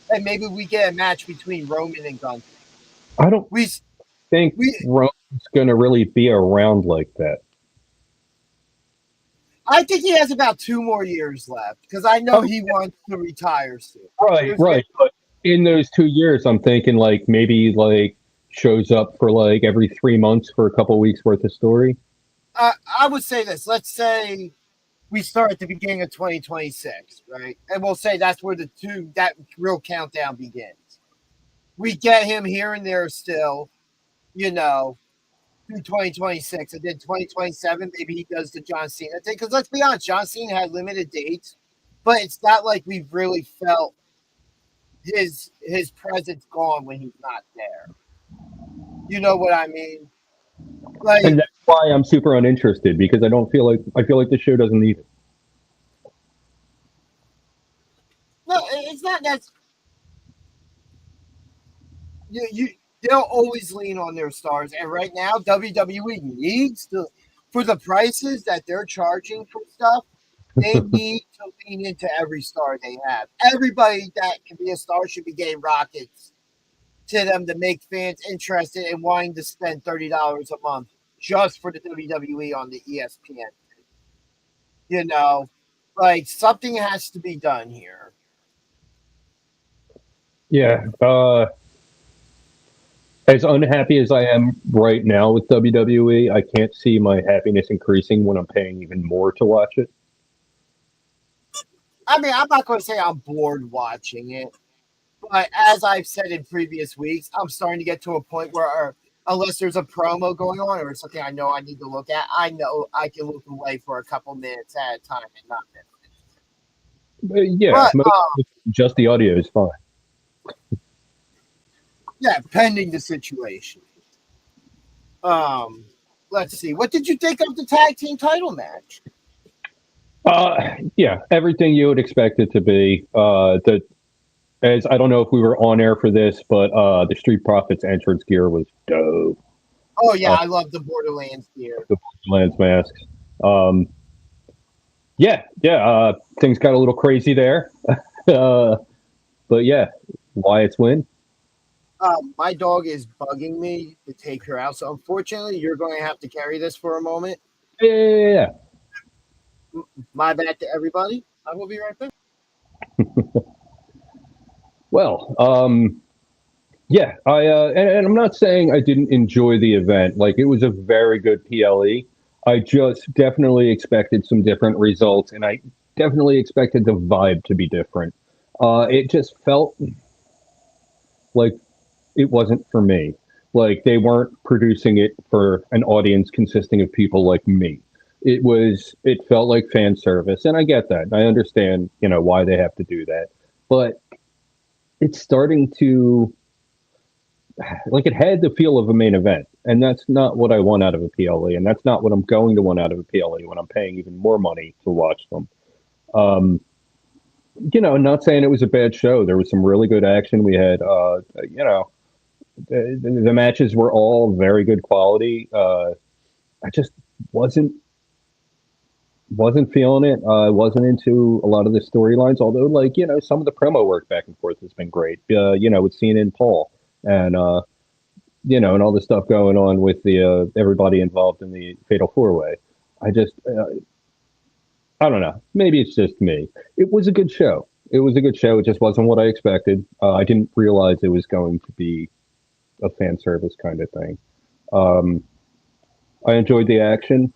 And maybe we get a match between Roman and Gunther. I don't think Roman's going to really be around like that. I think he has about 2 more years left because I know he wants to retire soon. Right. But in those 2 years, I'm thinking like maybe like shows up for like every 3 months for a couple of weeks worth of story. I would say this. Let's say we start at the beginning of 2026, right? And we'll say that's where that real countdown begins. We get him here and there still, through 2026. And then 2027, maybe he does the John Cena thing. Because let's be honest, John Cena had limited dates, but it's not like we've really felt his presence gone when he's not there. You know what I mean? Like, and that's why I'm super uninterested because I feel like the show doesn't need it. No, it's not that. They'll always lean on their stars, and right now WWE needs to, for the prices that they're charging for stuff, they need to lean into every star they have. Everybody that can be a star should be getting rockets to them to make fans interested in wanting to spend $30 a month just for the WWE on the ESPN. Like something has to be done here. Yeah. As unhappy as I am right now with WWE, I can't see my happiness increasing when I'm paying even more to watch it. I mean, I'm not going to say I'm bored watching it, but as I've said in previous weeks, I'm starting to get to a point where, unless there's a promo going on or something I know I need to look at, I know I can look away for a couple minutes at a time and not miss it. Yeah, But just the audio is fine. yeah, pending the situation. Let's see. What did you think of the tag team title match? Yeah, everything you would expect it to be. As I don't know if we were on air for this, but the Street Profits entrance gear was dope. Oh yeah, I love the Borderlands gear. The Borderlands masks. Things got a little crazy there. But yeah, Wyatt's win. My dog is bugging me to take her out, so unfortunately, you're going to have to carry this for a moment. Yeah. My bad to everybody. I will be right back. Well, yeah, and I'm not saying I didn't enjoy the event. Like, it was a very good PLE. I just definitely expected some different results, and I definitely expected the vibe to be different. It just felt like it wasn't for me. Like, they weren't producing it for an audience consisting of people like me. It felt like fan service, and I get that. I understand, why they have to do that. But it's starting to, like, it had the feel of a main event, and that's not what I want out of a PLE, and that's not what I'm going to want out of a PLE when I'm paying even more money to watch them. Not saying it was a bad show. There was some really good action. We had, the matches were all very good quality. I just wasn't feeling it. I wasn't into a lot of the storylines, although, some of the promo work back and forth has been great. With Cena and Paul, and and all the stuff going on with the everybody involved in the Fatal 4-Way. I don't know. Maybe it's just me. It was a good show. It just wasn't what I expected. I didn't realize it was going to be a fan service kind of thing. I enjoyed the action.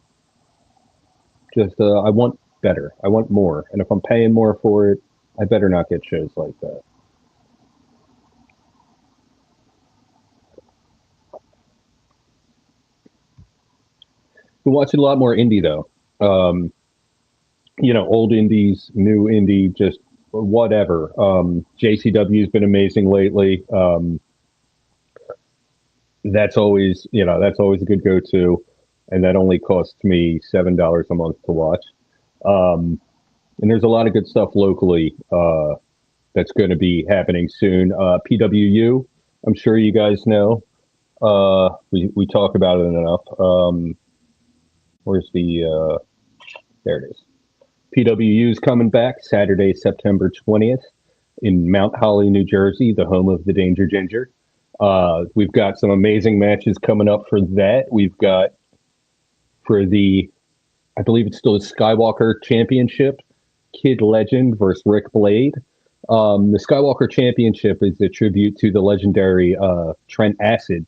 Just, I want better. I want more. And if I'm paying more for it, I better not get shows like that. Been watching a lot more indie, though. Old indies, new indie, just whatever. JCW's been amazing lately. That's always a good go-to, and that only costs me $7 a month to watch. And there's a lot of good stuff locally that's going to be happening soon. PWU, I'm sure you guys know. We talk about it enough. Where's the? There it is. PWU is coming back Saturday, September 20th in Mount Holly, New Jersey, the home of the Danger Ginger. We've got some amazing matches coming up for that. We've got for I believe it's still the Skywalker Championship, Kid Legend versus Rick Blade. The Skywalker Championship is a tribute to the legendary Trent Acid,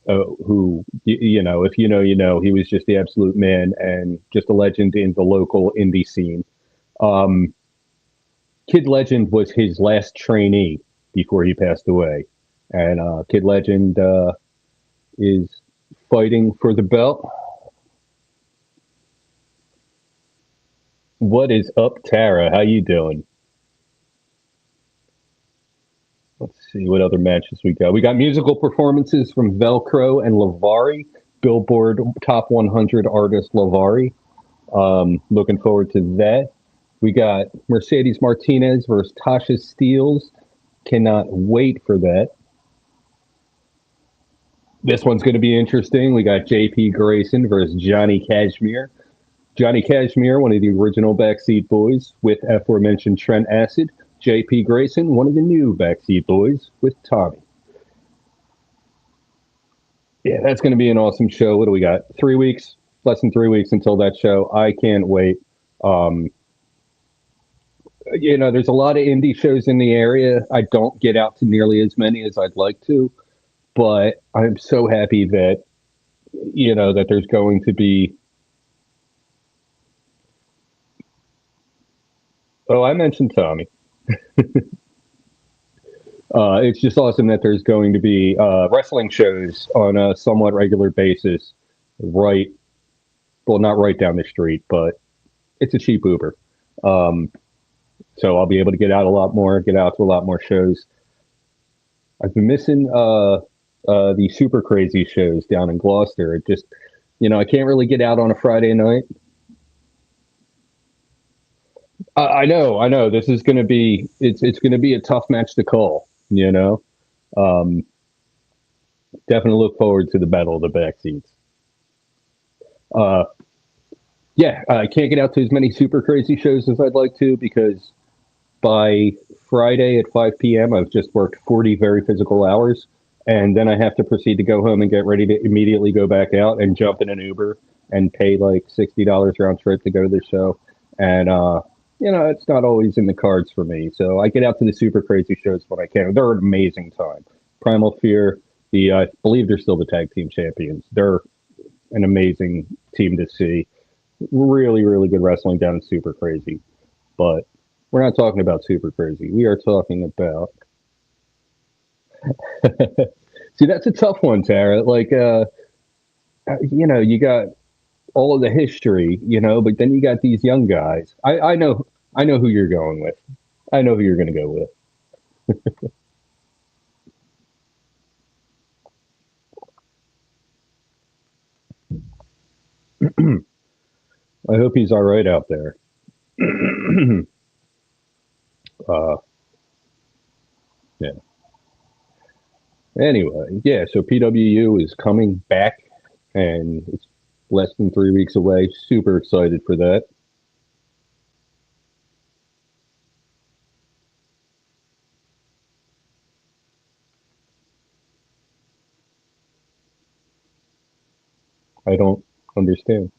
who, if you know, he was just the absolute man and just a legend in the local indie scene. Kid Legend was his last trainee before he passed away. And Kid Legend is fighting for the belt. What is up, Tara? How you doing? Let's see what other matches we got. We got musical performances from Velcro and Lavari, Billboard Top 100 artist Lavari. Looking forward to that. We got Mercedes Martinez versus Tasha Steelz. Cannot wait for that. This one's going to be interesting. We got JP Grayson versus Johnny Kashmere. Johnny Kashmere, one of the original Backseat Boys with aforementioned Trent Acid. JP Grayson, one of the new Backseat Boys with Tommy. Yeah, that's going to be an awesome show. What do we got? 3 weeks, less than 3 weeks until that show. I can't wait. There's a lot of indie shows in the area. I don't get out to nearly as many as I'd like to. but I'm so happy that that there's going to be. Oh, I mentioned Tommy. It's just awesome that there's going to be wrestling shows on a somewhat regular basis, right? Well, not right down the street, but it's a cheap Uber. Um, so I'll be able to get out a lot more, get out to a lot more shows. I've been missing the super crazy shows down in Gloucester. It just, I can't really get out on a Friday night. I know. This is going to be it's going to be a tough match to call. Um, Definitely look forward to the battle of the back seats. Uh, yeah, I can't get out to as many super crazy shows as I'd like to because by Friday at 5 p.m. I've just worked 40 very physical hours, and then I have to proceed to go home and get ready to immediately go back out and jump in an Uber and pay like $60 round trip to go to the show. And it's not always in the cards for me. So I get out to the super crazy shows when I can. They're an amazing time. Primal Fear, I believe they're still the tag team champions. They're an amazing team to see. Really, really good wrestling down in Super Crazy. But we're not talking about Super Crazy. We are talking about. See, that's a tough one, Tara. Like, you got all of the history, but then you got these young guys. I know who you're going with. I know who you're going to go with. I hope he's all right out there. Yeah. Anyway, yeah. So PWU is coming back, and it's less than 3 weeks away. Super excited for that. I don't understand.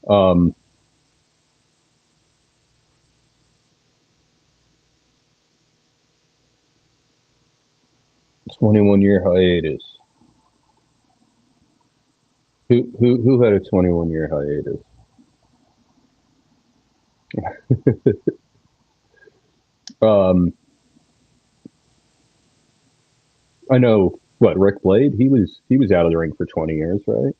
Um, 21-year hiatus. Who had a 21-year hiatus? um, I know what Rick Blade. He was out of the ring for 20 years, right?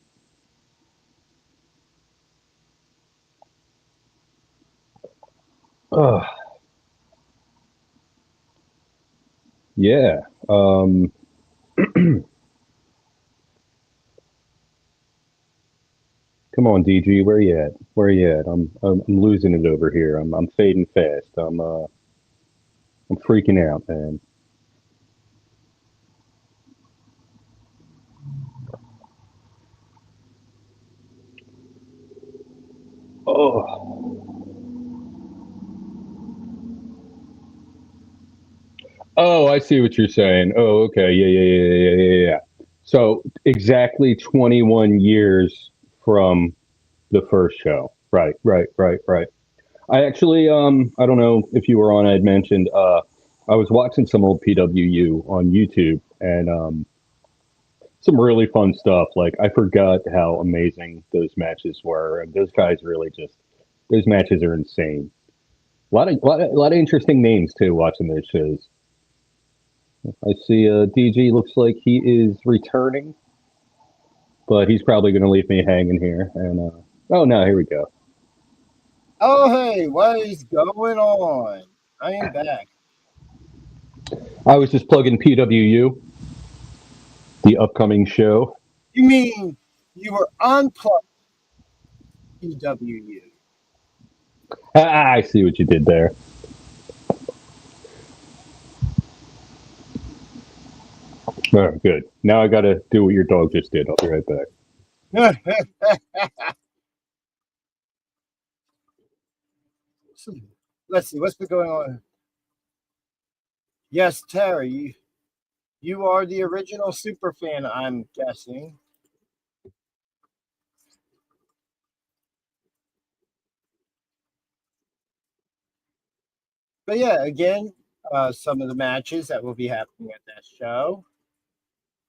Oh, yeah. Come on, DG, where you at? Where you at? I'm losing it over here. I'm fading fast. I'm freaking out, man. Oh, oh, I see what you're saying. Oh, okay, yeah. So exactly 21 years from the first show. Right. I actually, I don't know if you were on. I had mentioned, I was watching some old PWU on YouTube, and some really fun stuff. Like I forgot how amazing those matches were, and those guys really just those matches are insane. A lot of interesting names too. Watching those shows, I see DG looks like he is returning, but he's probably going to leave me hanging here. And oh no, here we go. Oh, hey, what is going on? I am back. I was just plugging PWU, the upcoming show. You mean you were unplugged PWU? I see what you did there. All right, good. Now I got to do what your dog just did. I'll be right back. Let's see, what's been going on? Yes, Terry, you are the original super fan, I'm guessing. But yeah, again, some of the matches that will be happening at that show.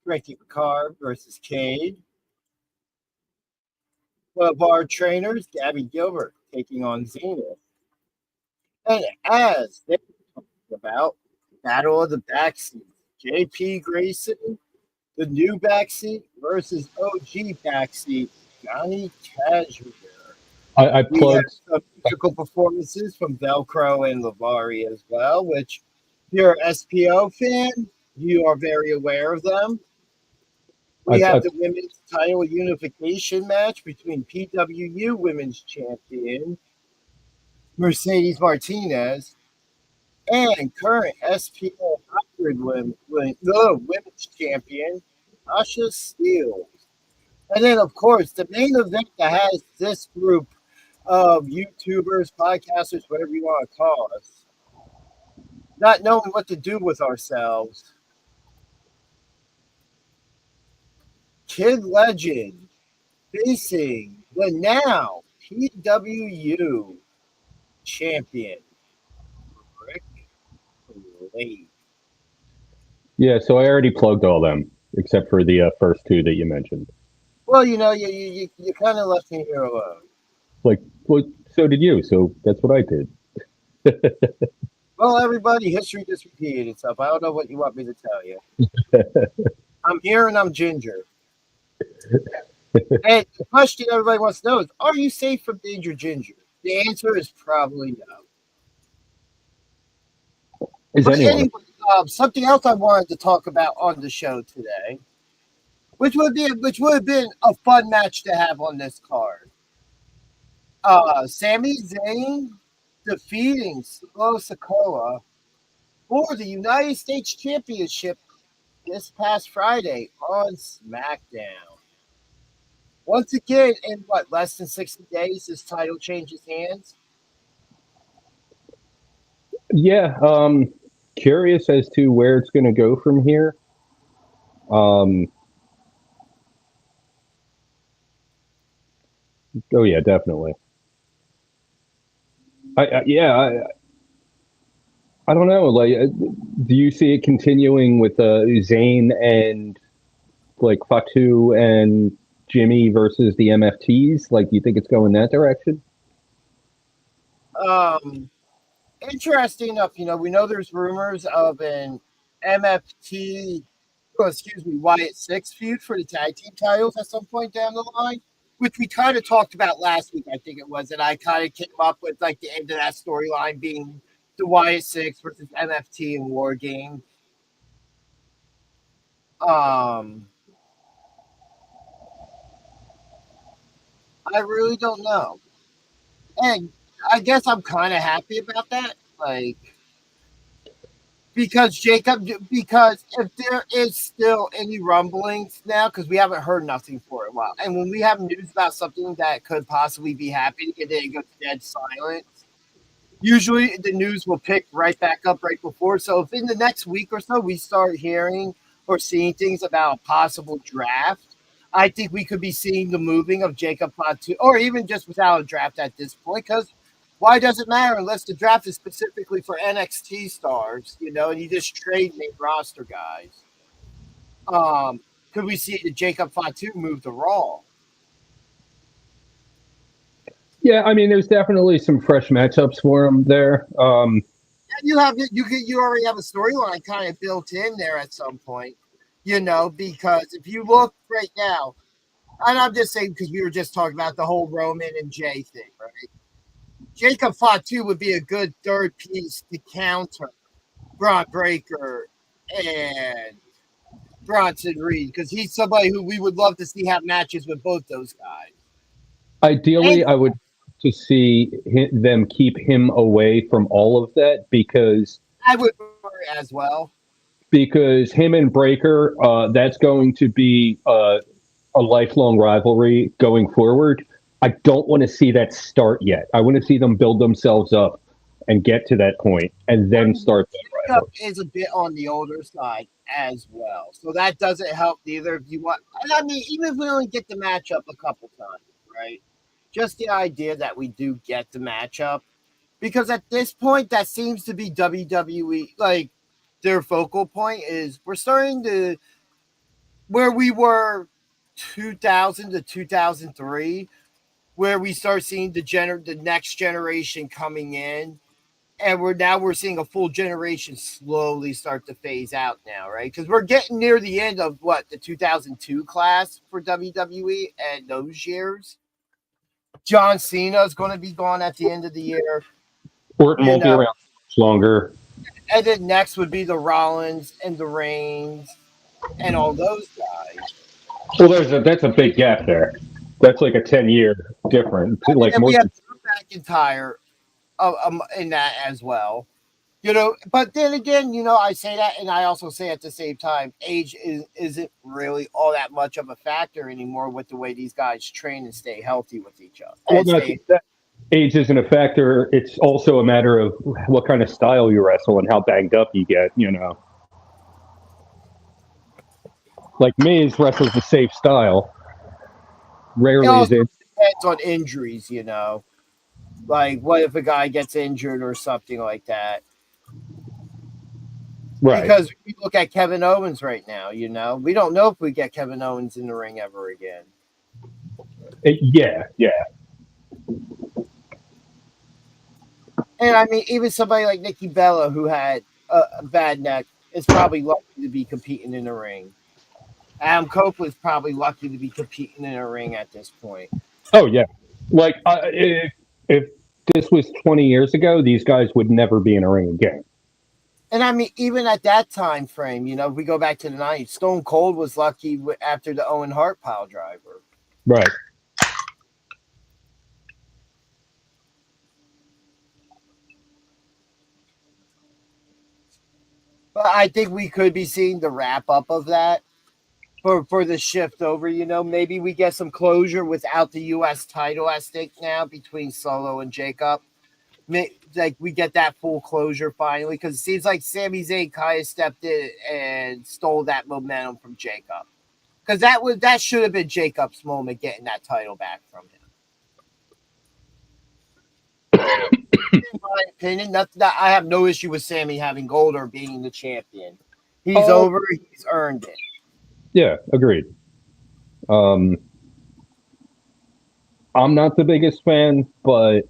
Stephanie Vaquer versus Cade. One of our trainers, Gabby Gilbert, taking on Zenith. And as they talked about, Battle of the Backseat, JP Grayson, the new backseat versus OG backseat, Johnny Cashmere. I We have plugged. some musical performances from Velcro and Lavari as well, which if you're an SPO fan, you are very aware of them. We I have the women's title unification match between PWU women's champion Mercedes Martinez and current SPO 100 women's champion Asha Steele. And then, of course, the main event that has this group of YouTubers, podcasters, whatever you want to call us, not knowing what to do with ourselves. Kid Legend facing the now PWU champion, Rick Lee. Yeah, so I already plugged all them except for the first two that you mentioned. Well, you kind of left me here alone. Like, well, so did you. So that's what I did. Well, everybody, history just repeated itself. I don't know what you want me to tell you. I'm here and I'm ginger. And the question everybody wants to know is, are you safe from danger, Ginger? The answer is probably no. Is But anyone? anyway, something else I wanted to talk about on the show today, which would have been a fun match to have on this card. Sami Zayn defeating Solo Sikoa for the United States Championship this past Friday on SmackDown. Once again, in less than 60 days, this title changes hands? Yeah, curious as to where it's going to go from here. Oh yeah, definitely. I don't know. Like, do you see it continuing with Zayn and like Fatu and Jimmy versus the MFTs? Like, do you think it's going that direction? Interesting enough, we know there's rumors of an Wyatt Six feud for the tag team titles at some point down the line, which we kind of talked about last week, I think it was, and I kind of came up with like the end of that storyline being the Wyatt Six versus MFT in War Game. I really don't know. And I guess I'm kind of happy about that. Like, because if there is still any rumblings now, because we haven't heard nothing for a while. And when we have news about something that could possibly be happening and then it goes dead silent, usually the news will pick right back up right before. So if in the next week or so we start hearing or seeing things about a possible draft, I think we could be seeing the moving of Jacob Fatu, or even just without a draft at this point, because why does it matter unless the draft is specifically for NXT stars, and you just trade main roster guys? Could we see the Jacob Fatu move to Raw? Yeah, I mean, there's definitely some fresh matchups for him there. And you already have a storyline kind of built in there at some point, because if you look right now, and I'm just saying because we were just talking about the whole Roman and Jay thing, right? Jacob Fatu would be a good third piece to counter Braun Breaker and Bronson Reed, because he's somebody who we would love to see have matches with both those guys. Ideally, I would to see them keep him away from all of that, because I would as well. Because him and Breaker, that's going to be a lifelong rivalry going forward. I don't want to see that start yet. I want to see them build themselves up and get to that point, and then start that rivalry. Is a bit on the older side as well, so that doesn't help neither. If you want, I mean, even if we only get the matchup a couple times, right? Just the idea that we do get the matchup Because at this point, that seems to be WWE, like their focal point is we're starting to where we were 2000 to 2003, where we start seeing the next generation coming in, and we're seeing a full generation slowly start to phase out now, right? Because we're getting near the end of the 2002 class for WWE, and those years. John Cena is going to be gone at the end of the year. Orton won't be around much longer. And then next would be the Rollins and the Reigns and all those guys. Well, that's a big gap there. That's like a 10-year difference. Like And we most. have Drew McIntyre in that as well. But then again, I say that, and I also say at the same time, age isn't really all that much of a factor anymore with the way these guys train and stay healthy with each other. Well, that age isn't a factor. It's also a matter of what kind of style you wrestle and how banged up you get. Like Miz wrestles a safe style. Rarely is it. Depends on injuries, Like, what if a guy gets injured or something like that? Right. Because we look at Kevin Owens right now, we don't know if we get Kevin Owens in the ring ever again. Yeah. And I mean, even somebody like Nikki Bella, who had a bad neck, is probably lucky to be competing in the ring. Adam Cope was probably lucky to be competing in a ring at this point. Oh yeah, like if this was 20 years ago, these guys would never be in a ring again. And I mean, even at that time frame, if we go back to the 90s, Stone Cold was lucky after the Owen Hart pile driver. Right. But I think we could be seeing the wrap up of that for the shift over. Maybe we get some closure without the U.S. title at stake now between Solo and Jacob. Like we get that full closure finally, because it seems like Sami Zayn kind of stepped in and stole that momentum from Jacob. Because that should have been Jacob's moment, getting that title back from him. In my opinion, I have no issue with Sami having gold or being the champion. He's over. He's earned it. Yeah, agreed. I'm not the biggest fan, but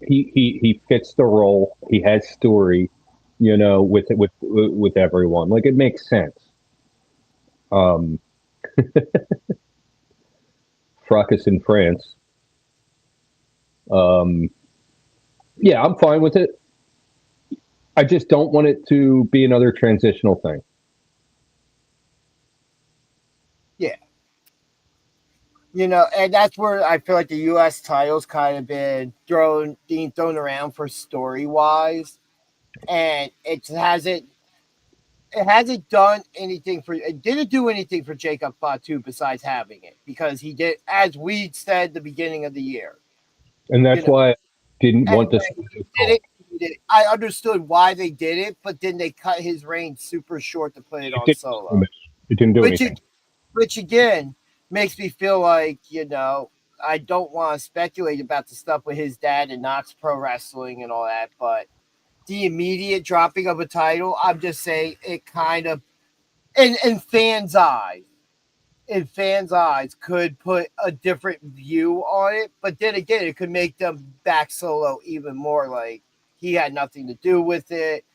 he fits the role. He has story, with everyone. Like it makes sense. Fracas in France. Yeah, I'm fine with it. I just don't want it to be another transitional thing. Yeah. And that's where I feel like the U.S. title's kind of been being thrown around for story-wise. And it hasn't done anything it didn't do anything for Jacob Fatu besides having it, because he did, as we said at the beginning of the year. And that's why I didn't want this. I understood why they did it, but then they cut his reign super short to put it on Solo. It didn't do anything. Which again makes me feel like, I don't want to speculate about the stuff with his dad and Knox Pro Wrestling and all that, but the immediate dropping of a title, I'm just saying it kind of, in fans' eyes, could put a different view on it. But then again, it could make them back Solo even more like he had nothing to do with it.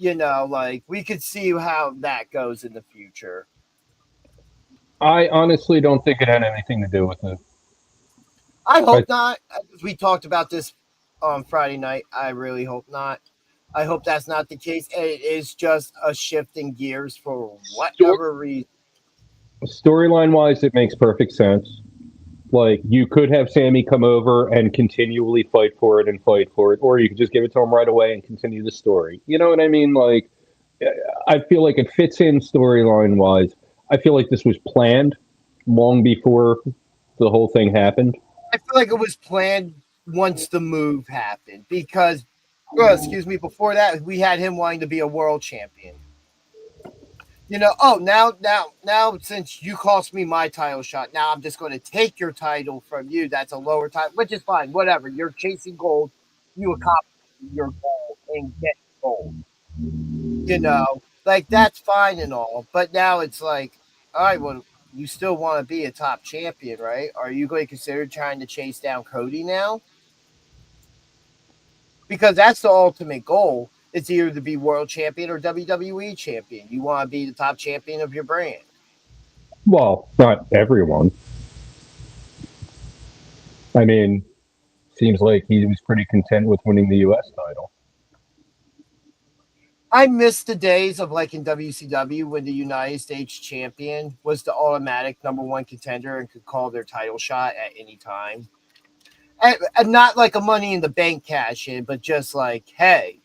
Like we could see how that goes in the future. I honestly don't think it had anything to do with it. I hope not. We talked about this on Friday night. I really hope not. I hope that's not the case. And it is just a shift in gears for whatever reason. Storyline wise, it makes perfect sense. Like you could have Sami come over and continually fight for it, or you could just give it to him right away and continue the story. You know what I mean? Like, I feel like it fits in storyline wise. I feel like this was planned long before the whole thing happened. I feel like it was planned once the move happened, because, before that, we had him wanting to be a world champion. Now, since you cost me my title shot, now I'm just going to take your title from you. That's a lower title, which is fine. Whatever. You're chasing gold. you accomplish your goal and get gold. Like that's fine and all, but now it's like, all right, well, you still want to be a top champion, right? Are you going to consider trying to chase down Cody now? Because that's the ultimate goal. It's either to be world champion or WWE champion. You want to be the top champion of your brand. Well, not everyone. I mean, seems like he was pretty content with winning the U.S. title. I miss the days of like in WCW when the United States champion was the automatic number one contender and could call their title shot at any time. And not like a Money in the Bank cash in, but just like, hey,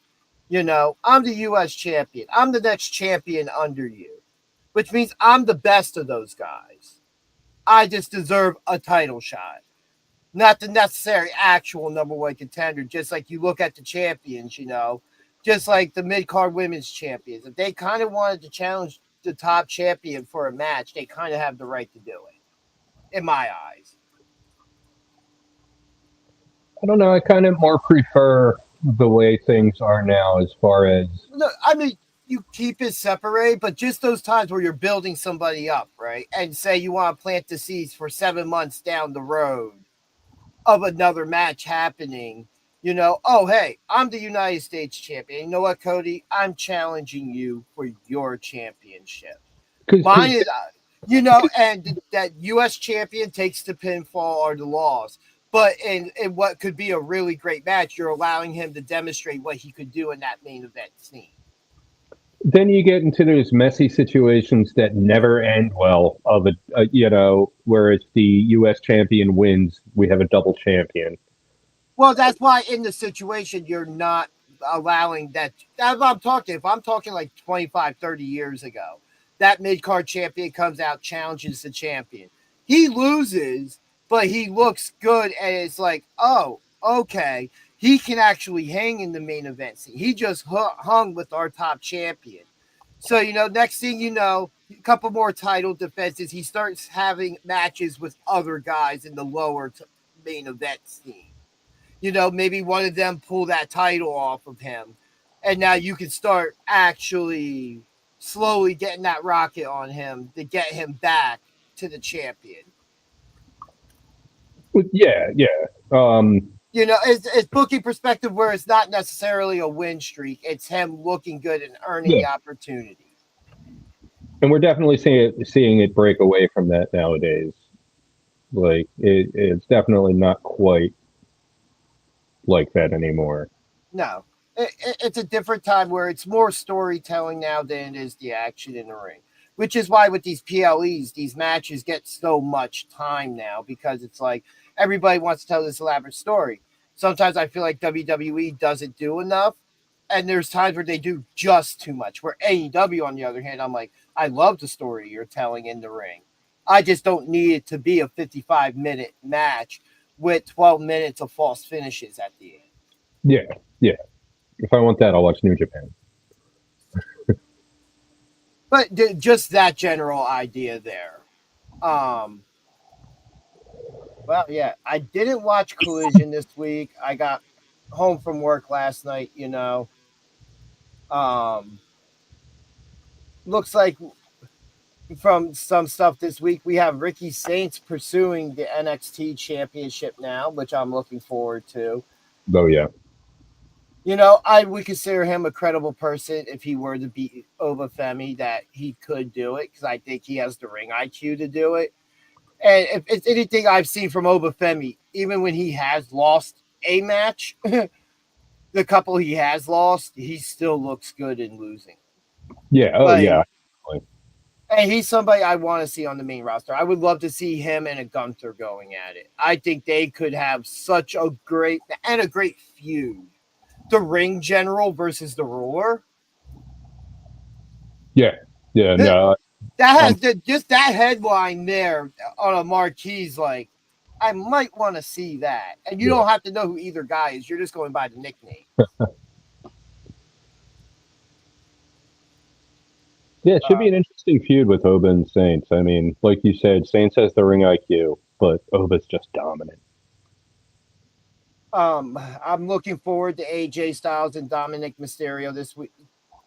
I'm the U.S. champion. I'm the next champion under you, which means I'm the best of those guys. I just deserve a title shot, not the necessary actual number one contender. Just like you look at the champions, just like the mid-card women's champions. If they kind of wanted to challenge the top champion for a match, they kind of have the right to do it, in my eyes. I don't know. I kind of more prefer the way things are now as far as... No, I mean, you keep it separate, but just those times where you're building somebody up, right? And say you want to plant the seeds for 7 months down the road of another match happening, oh, hey, I'm the United States champion. You know what, Cody? I'm challenging you for your championship. Mine is, and that U.S. champion takes the pinfall or the loss. But in what could be a really great match, you're allowing him to demonstrate what he could do in that main event scene. Then you get into those messy situations that never end well. Where it's the U.S. champion wins, we have a double champion. Well, that's why in the situation you're not allowing that. That's what I'm talking. If I'm talking like 25, 30 years ago, that mid-card champion comes out, challenges the champion. He loses, but he looks good, and it's like, oh, okay, he can actually hang in the main event scene. He just hung with our top champion. So, next thing you know, a couple more title defenses, he starts having matches with other guys in the lower main event scene. Maybe one of them pull that title off of him, and now you can start actually slowly getting that rocket on him to get him back to the champion. Yeah. It's booking perspective where it's not necessarily a win streak. It's him looking good and earning the opportunity. And we're definitely seeing it break away from that nowadays. Like, it's definitely not quite like that anymore. No. It's a different time where it's more storytelling now than it is the action in the ring. Which is why with these PLEs, these matches get so much time now, because it's like everybody wants to tell this elaborate story. Sometimes I feel like WWE doesn't do enough, and there's times where they do just too much. Where AEW, on the other hand, I'm like, I love the story you're telling in the ring. I just don't need it to be a 55-minute match with 12 minutes of false finishes at the end. Yeah. If I want that, I'll watch New Japan. But just that general idea there. Well, yeah, I didn't watch Collision this week. I got home from work last night, Looks like from some stuff this week, we have Ricky Saints pursuing the NXT championship now, which I'm looking forward to. Oh, yeah. I would consider him a credible person if he were to beat Obafemi, that he could do it, because I think he has the ring IQ to do it. And if it's anything I've seen from Obafemi, even when he has lost a match, the couple he has lost, he still looks good in losing. Yeah, yeah. And he's somebody I want to see on the main roster. I would love to see him and a Gunther going at it. I think they could have such a great feud. The Ring General versus the Ruler. Yeah. No. That has just that headline there on a marquee's like, I might want to see that. And you don't have to know who either guy is. You're just going by the nickname. Yeah, it should be an interesting feud with Oba and Saints. I mean, like you said, Saints has the ring IQ, but Oba's just dominant. I'm looking forward to AJ Styles and Dominic Mysterio this week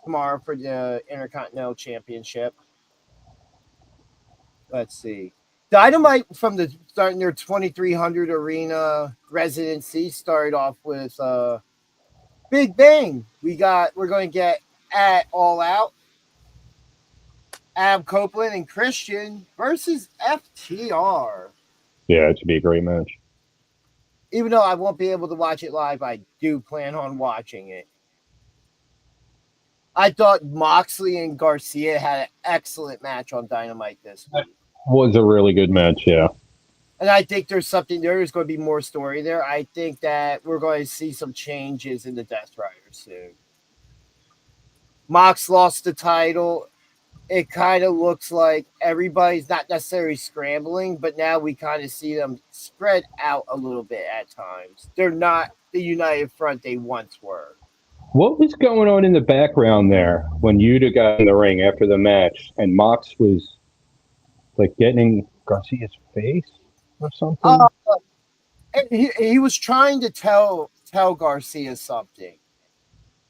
tomorrow for the Intercontinental Championship. Let's see. Dynamite from the starting their 2300 arena residency started off with Big Bang. We're going to get at All Out Adam Copeland and Christian versus FTR. Yeah, it should be a great match. Even though I won't be able to watch it live, I do plan on watching it. I thought Moxley and Garcia had an excellent match on Dynamite this week. Was a really good match, yeah. And I think there's going to be more story there. I think that we're going to see some changes in the Death Riders soon. Mox lost the title. It kind of looks like everybody's not necessarily scrambling, but now we kind of see them spread out a little bit at times. They're not the united front they once were. What was going on in the background there when Yuta got in the ring after the match and Mox was like getting in Garcia's face or something? He was trying to tell Garcia something.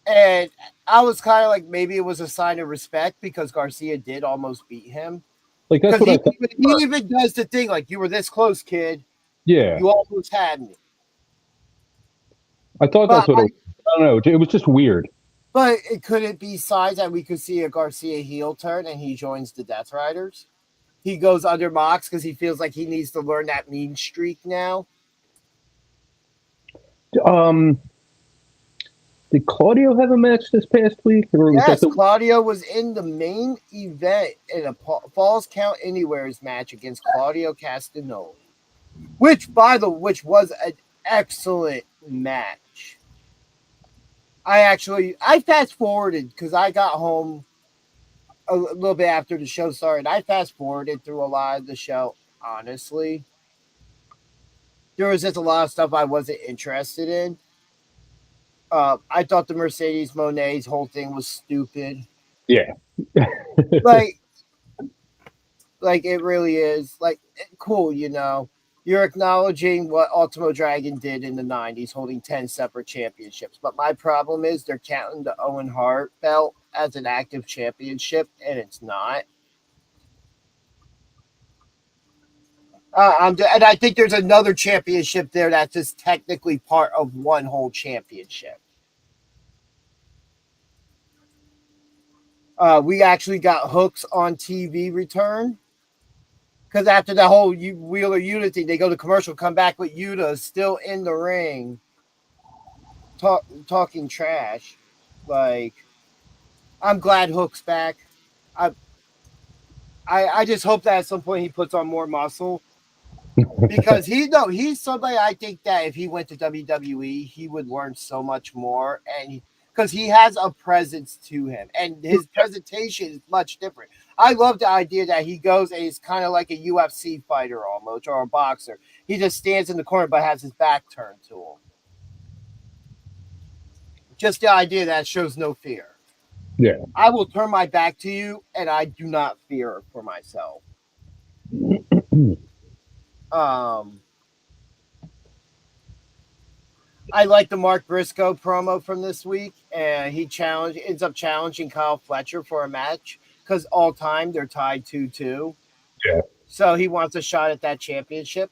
And I was kind of like, maybe it was a sign of respect because Garcia did almost beat him. Like that's what he even does the thing like, you were this close, kid. Yeah. You almost had me. I thought that's what I don't know. It was just weird. But it couldn't be signs that we could see a Garcia heel turn and he joins the Death Riders. He goes under Mox because he feels like he needs to learn that mean streak now. Did Claudio have a match this past week? Yes, Claudio was in the main event in a Falls Count Anywhere's match against Claudio Castagnoli, which was an excellent match. I fast forwarded because I got home a little bit after the show started. I fast forwarded through a lot of the show, honestly. There was just a lot of stuff I wasn't interested in. I thought the Mercedes Moné's whole thing was stupid. Yeah. like it really is. Like, cool, you know. You're acknowledging what Ultimo Dragon did in the 90s, holding 10 separate championships. But my problem is they're counting the Owen Hart belt as an active championship, and it's not. And I think there's another championship there that's just technically part of one whole championship. We actually got Hooks on TV return. Because after the whole Wheeler Yuta thing, they go to commercial, come back with Yuta still in the ring, talking trash. Like, I'm glad Hook's back. I just hope that at some point he puts on more muscle. Because he's somebody I think that if he went to WWE, he would learn so much more. And because he has a presence to him, and his presentation is much different. I love the idea that he goes and he's kind of like a UFC fighter almost, or a boxer. He just stands in the corner but has his back turned to him. Just the idea that shows no fear. Yeah. I will turn my back to you, and I do not fear for myself. I like the Mark Briscoe promo from this week, and he ends up challenging Kyle Fletcher for a match because all time they're tied 2-2. Yeah. So he wants a shot at that championship,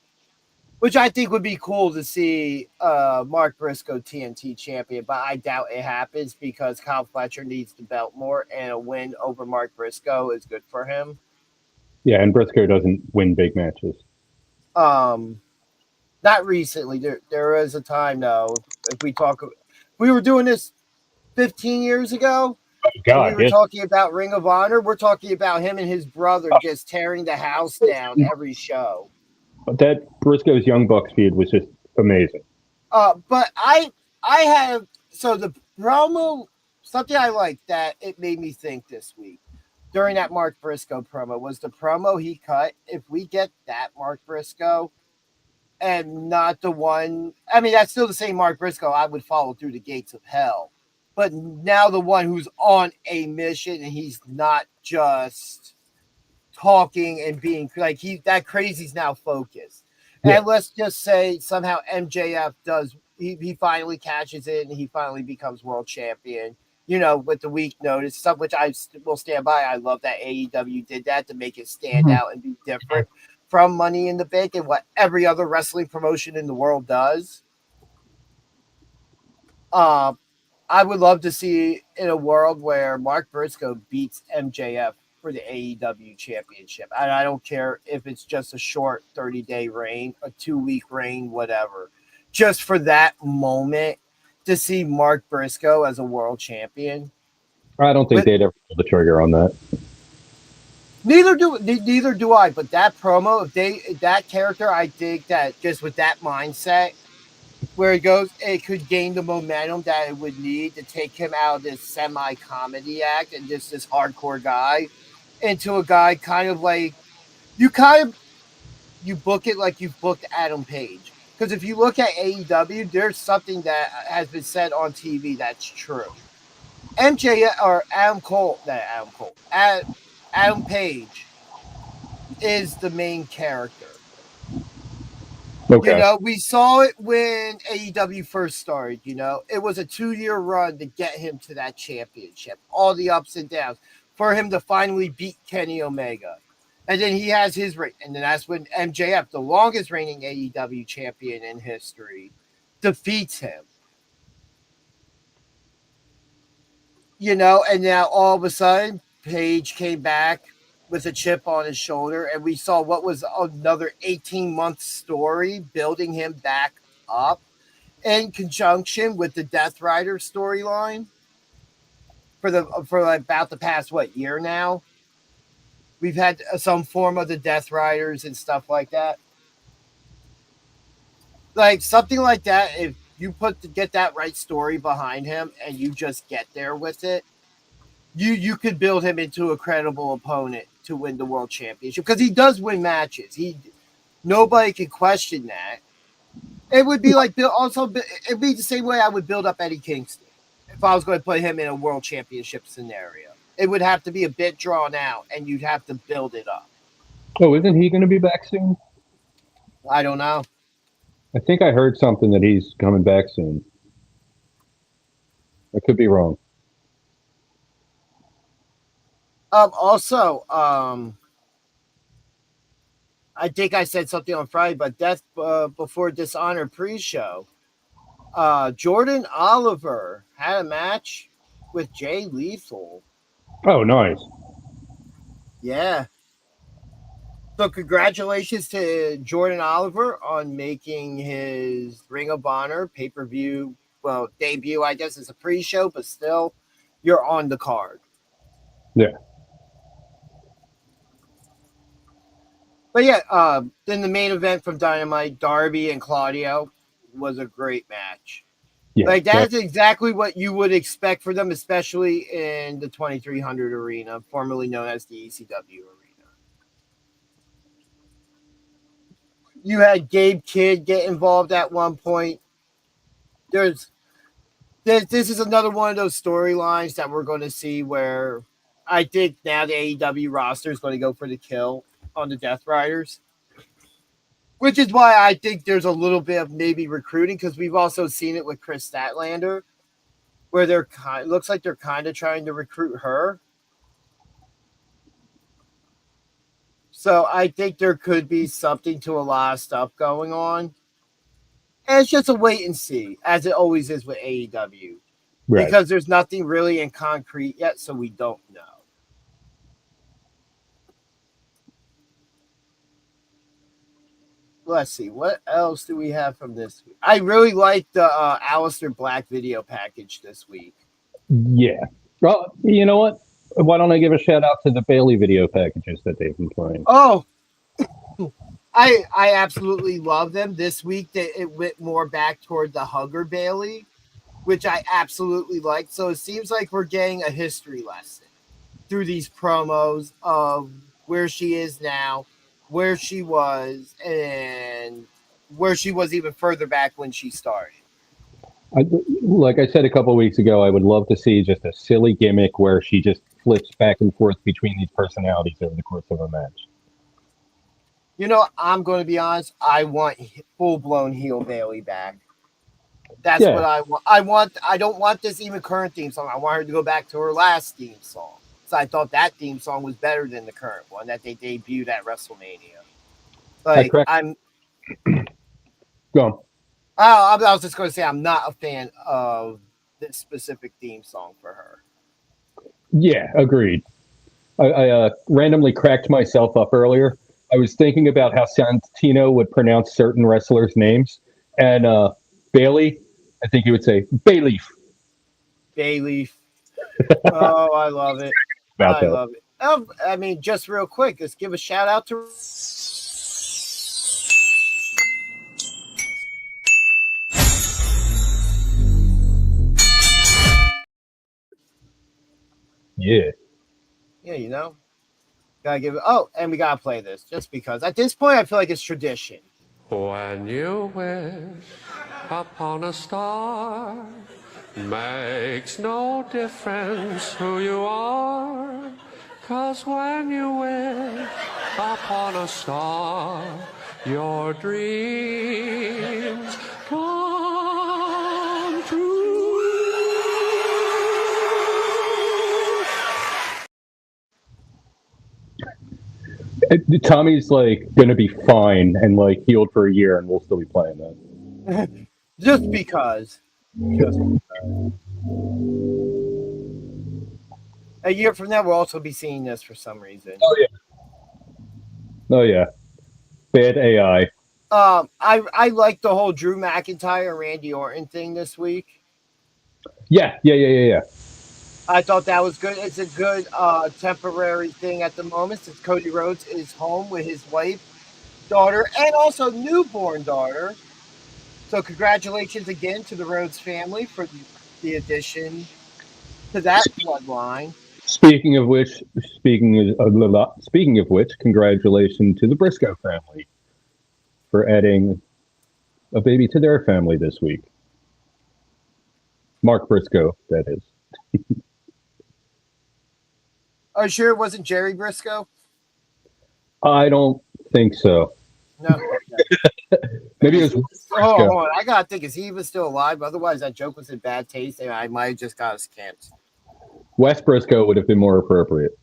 which I think would be cool to see Mark Briscoe TNT champion, but I doubt it happens because Kyle Fletcher needs the belt more, and a win over Mark Briscoe is good for him. Yeah, and Briscoe doesn't win big matches. Not recently. There was a time though. We were doing this 15 years ago. Oh, God, we were talking about Ring of Honor. We're talking about him and his brother just tearing the house down every show. That Briscoe's Young Bucks feud was just amazing. But I have the promo, something I liked that it made me think this week during that Mark Briscoe promo was the promo he cut. If we get that Mark Briscoe and not the one, I mean, that's still the same Mark Briscoe I would follow through the gates of hell. But now the one who's on a mission and he's not just talking and being like that crazy's now focused. Yeah. And let's just say somehow MJF he finally catches it and he finally becomes world champion. With the week notice stuff, which I will stand by. I love that AEW did that to make it stand out and be different from Money in the Bank and what every other wrestling promotion in the world does. I would love to see in a world where Mark Briscoe beats MJF for the AEW championship. And I don't care if it's just a short 30-day reign, a 2-week reign, whatever. Just for that moment to see Mark Briscoe as a world champion. I don't think they'd ever pull the trigger on that. Neither do I. But that promo, that character, I dig that just with that mindset, where it goes, it could gain the momentum that it would need to take him out of this semi-comedy act and just this hardcore guy into a guy kind of like you book it like you've booked Adam Page. Because if you look at AEW, there's something that has been said on TV that's true. MJ or Adam Page is the main character. Okay. We saw it when AEW first started. It was a 2-year run to get him to that championship, all the ups and downs, for him to finally beat Kenny Omega. And then he has his reign. And then that's when MJF, the longest reigning AEW champion in history, defeats him. And now all of a sudden, Page came back with a chip on his shoulder, and we saw what was another 18-month story building him back up in conjunction with the Death Rider storyline for about the past year now. We've had some form of the Death Riders and stuff like that. Like something like that, if you get that right story behind him and you just get there with it, you could build him into a credible opponent to win the world championship, because he does win matches. Nobody can question that. It would be like it'd be the same way I would build up Eddie Kingston if I was going to put him in a world championship scenario. It would have to be a bit drawn out, and you'd have to build it up. Oh, isn't he going to be back soon? I don't know. I think I heard something that he's coming back soon. I could be wrong. Also, I think I said something on Friday, but Death Before Dishonor pre-show, Jordan Oliver had a match with Jay Lethal. Oh, nice. Yeah. So congratulations to Jordan Oliver on making his Ring of Honor pay-per-view, debut, I guess it's a pre-show, but still, you're on the card. Yeah. But yeah, then the main event from Dynamite, Darby and Claudio, was a great match. Yeah, that's exactly what you would expect for them, especially in the 2300 arena, formerly known as the ECW arena. You had Gabe Kidd get involved at one point. This is another one of those storylines that we're going to see where I think now the AEW roster is going to go for the kill on the Death Riders, which is why I think there's a little bit of maybe recruiting, because we've also seen it with Chris Statlander, where looks like they're kind of trying to recruit her. So I think there could be something to a lot of stuff going on. And it's just a wait and see, as it always is with AEW. Right. Because there's nothing really in concrete yet, so we don't know. Let's see. What else do we have from this week? I really like the Aleister Black video package this week. Yeah. Well, you know what? Why don't I give a shout out to the Bailey video packages that they've been playing? Oh, I absolutely love them. This week, it went more back toward the Hugger Bailey, which I absolutely like. So it seems like we're getting a history lesson through these promos of where she is now, where she was, and where she was even further back when she started. Like I said a couple of weeks ago, I would love to see just a silly gimmick where she just flips back and forth between these personalities over the course of a match. You know, I'm going to be honest. I want full-blown heel Bailey back. That's Yeah. what I don't want this even current theme song. I want her to go back to her last theme song. So I thought that theme song was better than the current one that they debuted at WrestleMania. I Like correct. I'm Go on. I was just going to say I'm not a fan of this specific theme song for her. Yeah, agreed. I randomly cracked myself up earlier. I was thinking about how Santino would pronounce certain wrestlers' names, and Bailey, I think he would say Bayleaf. Bayleaf. Oh, I love it. About I that. love it. I mean, just real quick, let's give a shout out to Yeah. yeah, gotta give it. Oh, and we gotta play this just because at this point I feel like it's tradition. When you wish upon a star, makes no difference who you are. 'Cause when you wish upon a star, your dreams come true. Tommy's like gonna be fine and like healed for a year, and we'll still be playing that. Just because. A year from now, we'll also be seeing this for some reason. Oh yeah. Bad AI. I like the whole Drew McIntyre and Randy Orton thing this week. Yeah. I thought that was good. It's a good temporary thing at the moment since Cody Rhodes is home with his wife, daughter, and also newborn daughter. So congratulations again to the Rhodes family for the addition to that bloodline. Speaking of which, congratulations to the Briscoe family for adding a baby to their family this week. Mark Briscoe, that is. Are you sure it wasn't Jerry Briscoe? I don't think so. No. Maybe it was Oh, Briscoe. hold on. I gotta think. Is he even still alive? Otherwise, that joke was in bad taste, and I might have just got us canceled. Wes Briscoe would have been more appropriate.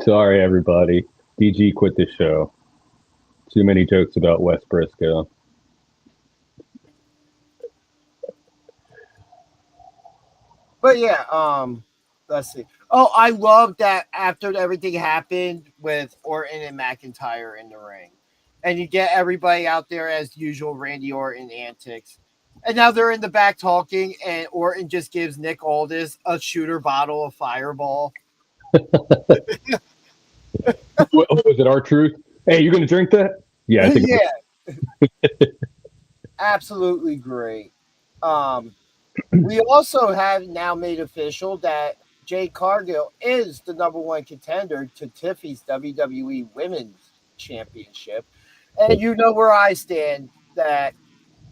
Sorry, everybody. DG quit the show. Too many jokes about Wes Briscoe. But yeah, let's see. Oh, I love that after everything happened with Orton and McIntyre in the ring, and you get everybody out there as usual, Randy Orton antics, and now they're in the back talking, and Orton just gives Nick Aldis a shooter bottle of Fireball. Was it R-Truth? Hey, you gonna drink that? Yeah, I think. Yeah, absolutely great. We also have now made official that Jade Cargill is the number one contender to Tiffy's WWE Women's Championship. And you know where I stand that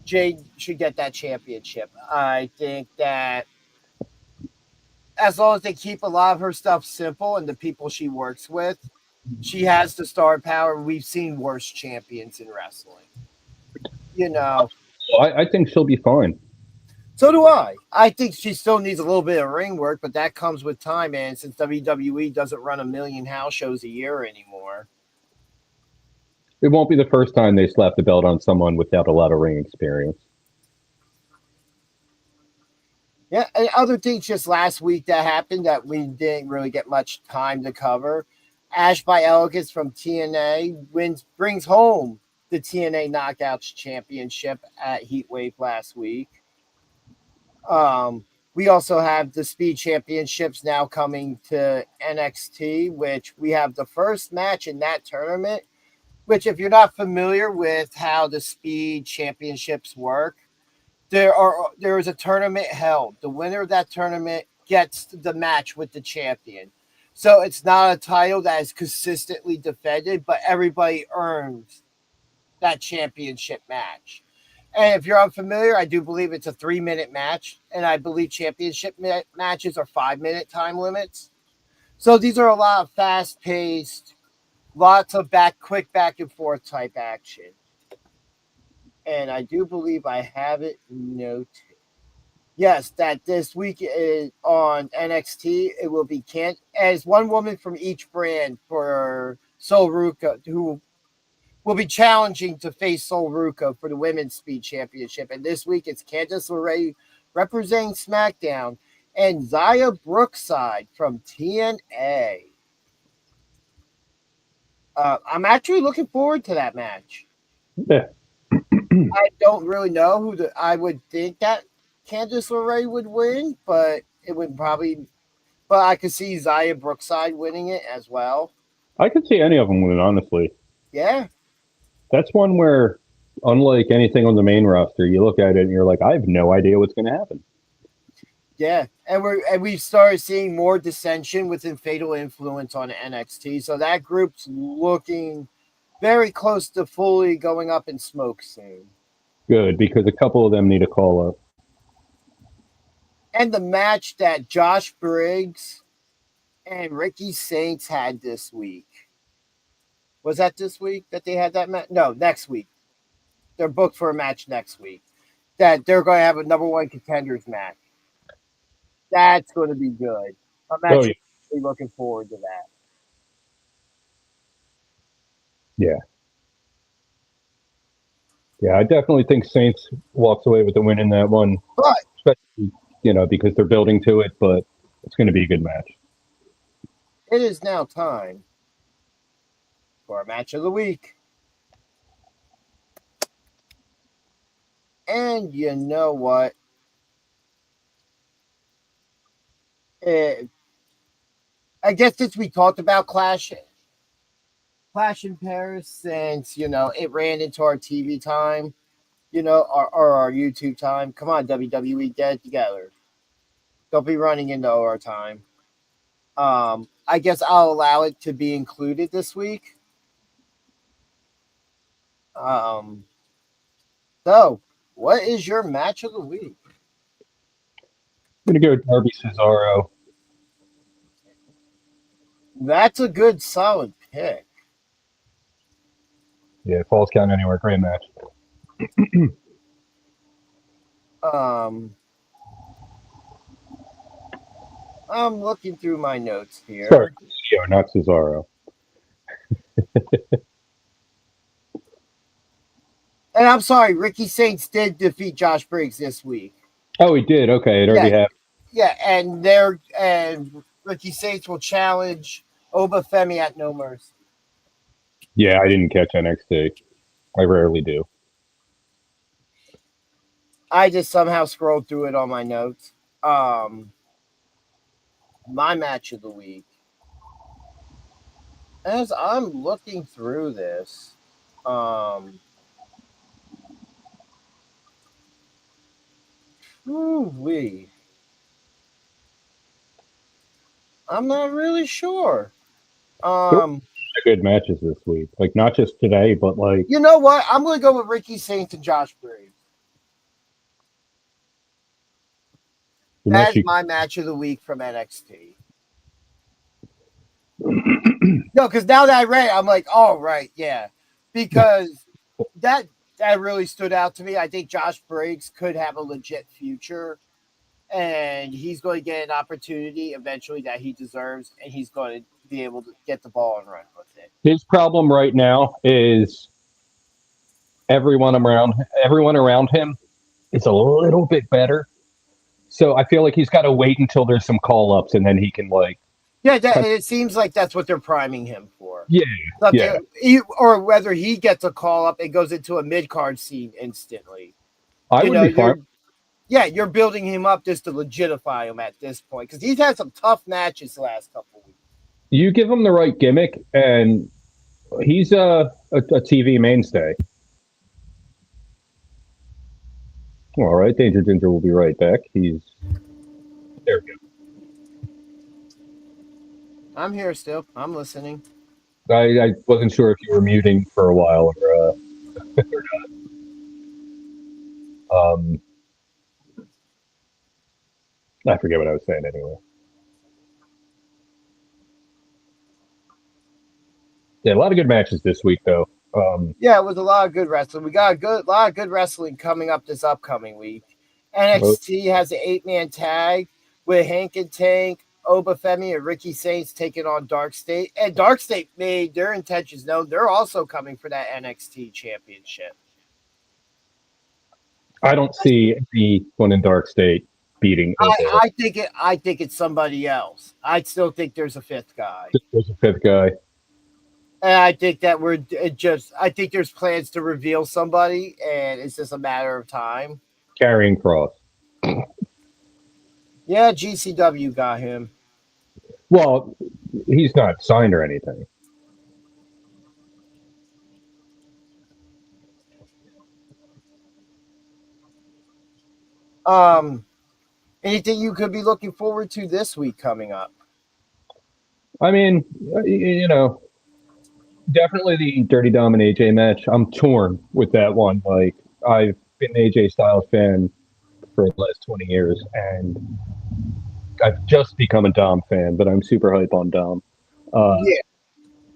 Jade should get that championship. I think that as long as they keep a lot of her stuff simple and the people she works with, she has the star power. We've seen worse champions in wrestling. I think she'll be fine. So do I. I think she still needs a little bit of ring work, but that comes with time. And since WWE doesn't run a million house shows a year anymore, It won't be the first time they slap the belt on someone without a lot of ring experience. yeah. And other things just last week that happened that we didn't really get much time to cover. Ash by Elegance from TNA brings home the TNA Knockouts Championship at Heatwave last week. We also have the Speed Championships now coming to NXT, which we have the first match in that tournament. Which, if you're not familiar with how the Speed Championships work, there is a tournament held. The winner of that tournament gets the match with the champion. So it's not a title that is consistently defended, but everybody earns that championship match. And if you're unfamiliar, I do believe it's a 3-minute match, and I believe championship matches are 5-minute time limits. So these are a lot of fast-paced Lots of quick back and forth type action. And I do believe I have it noted. Yes, that this week is on NXT, it will be as one woman from each brand for Sol Ruka, who will be challenging to face Sol Ruka for the Women's Speed Championship. And this week it's Candice LeRae representing SmackDown and Xia Brookside from TNA. I'm actually looking forward to that match. Yeah. I don't really know I would think that Candice LeRae would win, but it would probably. But I could see Xia Brookside winning it as well. I could see any of them win, honestly. Yeah. That's one where, unlike anything on the main roster, you look at it and you're like, I have no idea what's going to happen. Yeah, and we've started seeing more dissension within Fatal Influence on NXT, so that group's looking very close to fully going up in smoke soon. Good, because a couple of them need a call up. And the match that Josh Briggs and Ricky Saints had this week. Was that this week that they had that match? No, next week. They're booked for a match next week. That they're going to have a number one contenders match. That's going to be good. I'm actually looking forward to that. Yeah. Yeah, I definitely think Saints walks away with the win in that one. But, especially, because they're building to it, but it's going to be a good match. It is now time for our match of the week. And you know what? I guess since we talked about Clash in Paris, since, it ran into our TV time, or our YouTube time. Come on, WWE, get it together. Don't be running into our time. I guess I'll allow it to be included this week. So, what is your match of the week? I'm going to go with Darby Cesaro. That's a good, solid pick. Yeah, Falls Count Anywhere, great match. I'm looking through my notes here. Sorry, not Cesaro. And I'm sorry, Ricky Saints did defeat Josh Briggs this week. Oh, he did? Okay, it already happened. Yeah, and Ricky Saints will challenge Oba Femi at No Mercy. Yeah, I didn't catch NXT. I rarely do. I just somehow scrolled through it on my notes. My match of the week. As I'm looking through this, I'm not really sure. Good matches this week. Like, not just today, but like... You know what? I'm going to go with Ricky Saints and Josh Briggs. That's my match of the week from NXT. No, because now that I read it, I'm like, oh, right, yeah. Because that really stood out to me. I think Josh Briggs could have a legit future, and he's going to get an opportunity eventually that he deserves, and he's going to be able to get the ball and run with it. His problem right now is everyone around him is a little bit better. So I feel like he's got to wait until there's some call-ups, and then he can, like... Yeah, it seems like that's what they're priming him for. Yeah. Or whether he gets a call-up and goes into a mid-card scene instantly. I would be fine. Yeah, you're building him up just to legitify him at this point, because he's had some tough matches the last couple of weeks. You give him the right gimmick, and he's a TV mainstay. All right, Danger Ginger will be right back. There we go. I'm here still. I'm listening. I wasn't sure if you were muting for a while or not. I forget what I was saying anyway. Yeah, a lot of good matches this week, though. Yeah, it was a lot of good wrestling. We got a lot of good wrestling coming up this upcoming week. NXT has an 8-man tag with Hank and Tank, Obafemi, and Ricky Saints taking on Dark State. And Dark State made their intentions known. They're also coming for that NXT championship. I don't see anyone in Dark State beating. I think it's somebody else. I still think there's a fifth guy. There's a fifth guy. And I think that I think there's plans to reveal somebody, and it's just a matter of time. Karrion Kross. Yeah, GCW got him. Well, he's not signed or anything. Anything you could be looking forward to this week coming up? I mean, definitely the Dirty Dom and AJ match. I'm torn with that one. Like, I've been an AJ Styles fan for the last 20 years, and I've just become a Dom fan, but I'm super hype on Dom. Yeah.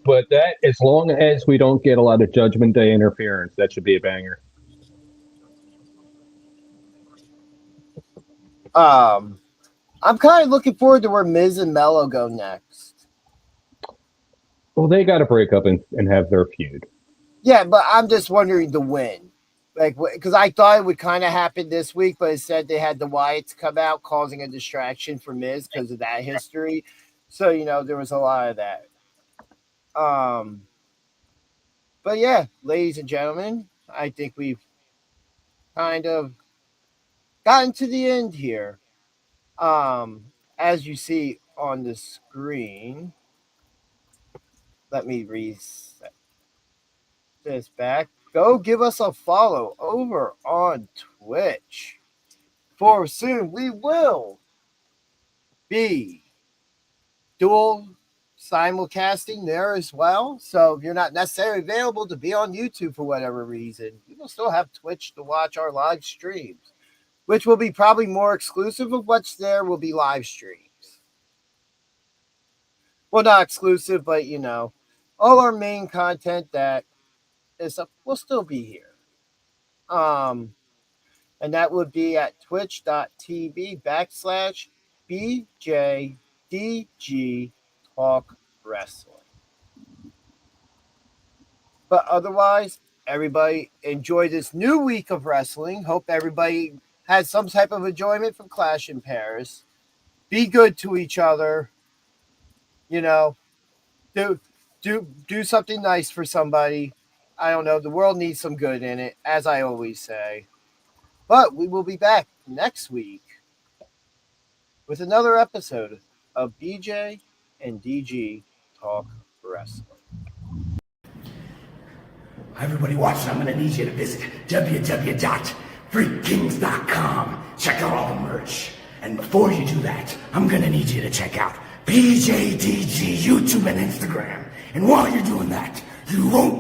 But that, as long as we don't get a lot of Judgment Day interference, that should be a banger. I'm kind of looking forward to where Miz and Mello go next. Well, they got to break up and have their feud. Yeah, but I'm just wondering the win. Like, because I thought it would kind of happen this week, but it said they had the Wyatts come out, causing a distraction for Miz because of that history. So, there was a lot of that. But yeah, ladies and gentlemen, I think we've kind of gotten to the end here. As you see on the screen, let me reset this back. Go give us a follow over on Twitch. For soon we will be dual simulcasting there as well. So if you're not necessarily available to be on YouTube for whatever reason, we will still have Twitch to watch our live streams, which will be probably more exclusive of what's there will be live streams. Well, not exclusive, but all our main content that is up will still be here. And that would be at twitch.tv/BJDG Talk Wrestling. But otherwise, everybody enjoy this new week of wrestling. Hope everybody has some type of enjoyment from Clash in Paris. Be good to each other. Do something nice for somebody. I don't know. The world needs some good in it, as I always say. But we will be back next week with another episode of BJ and DG Talk Wrestling. Everybody watching, I'm going to need you to visit www.freakkings.com. Check out all the merch. And before you do that, I'm going to need you to check out BJDG YouTube and Instagram. And while you're doing that, you won't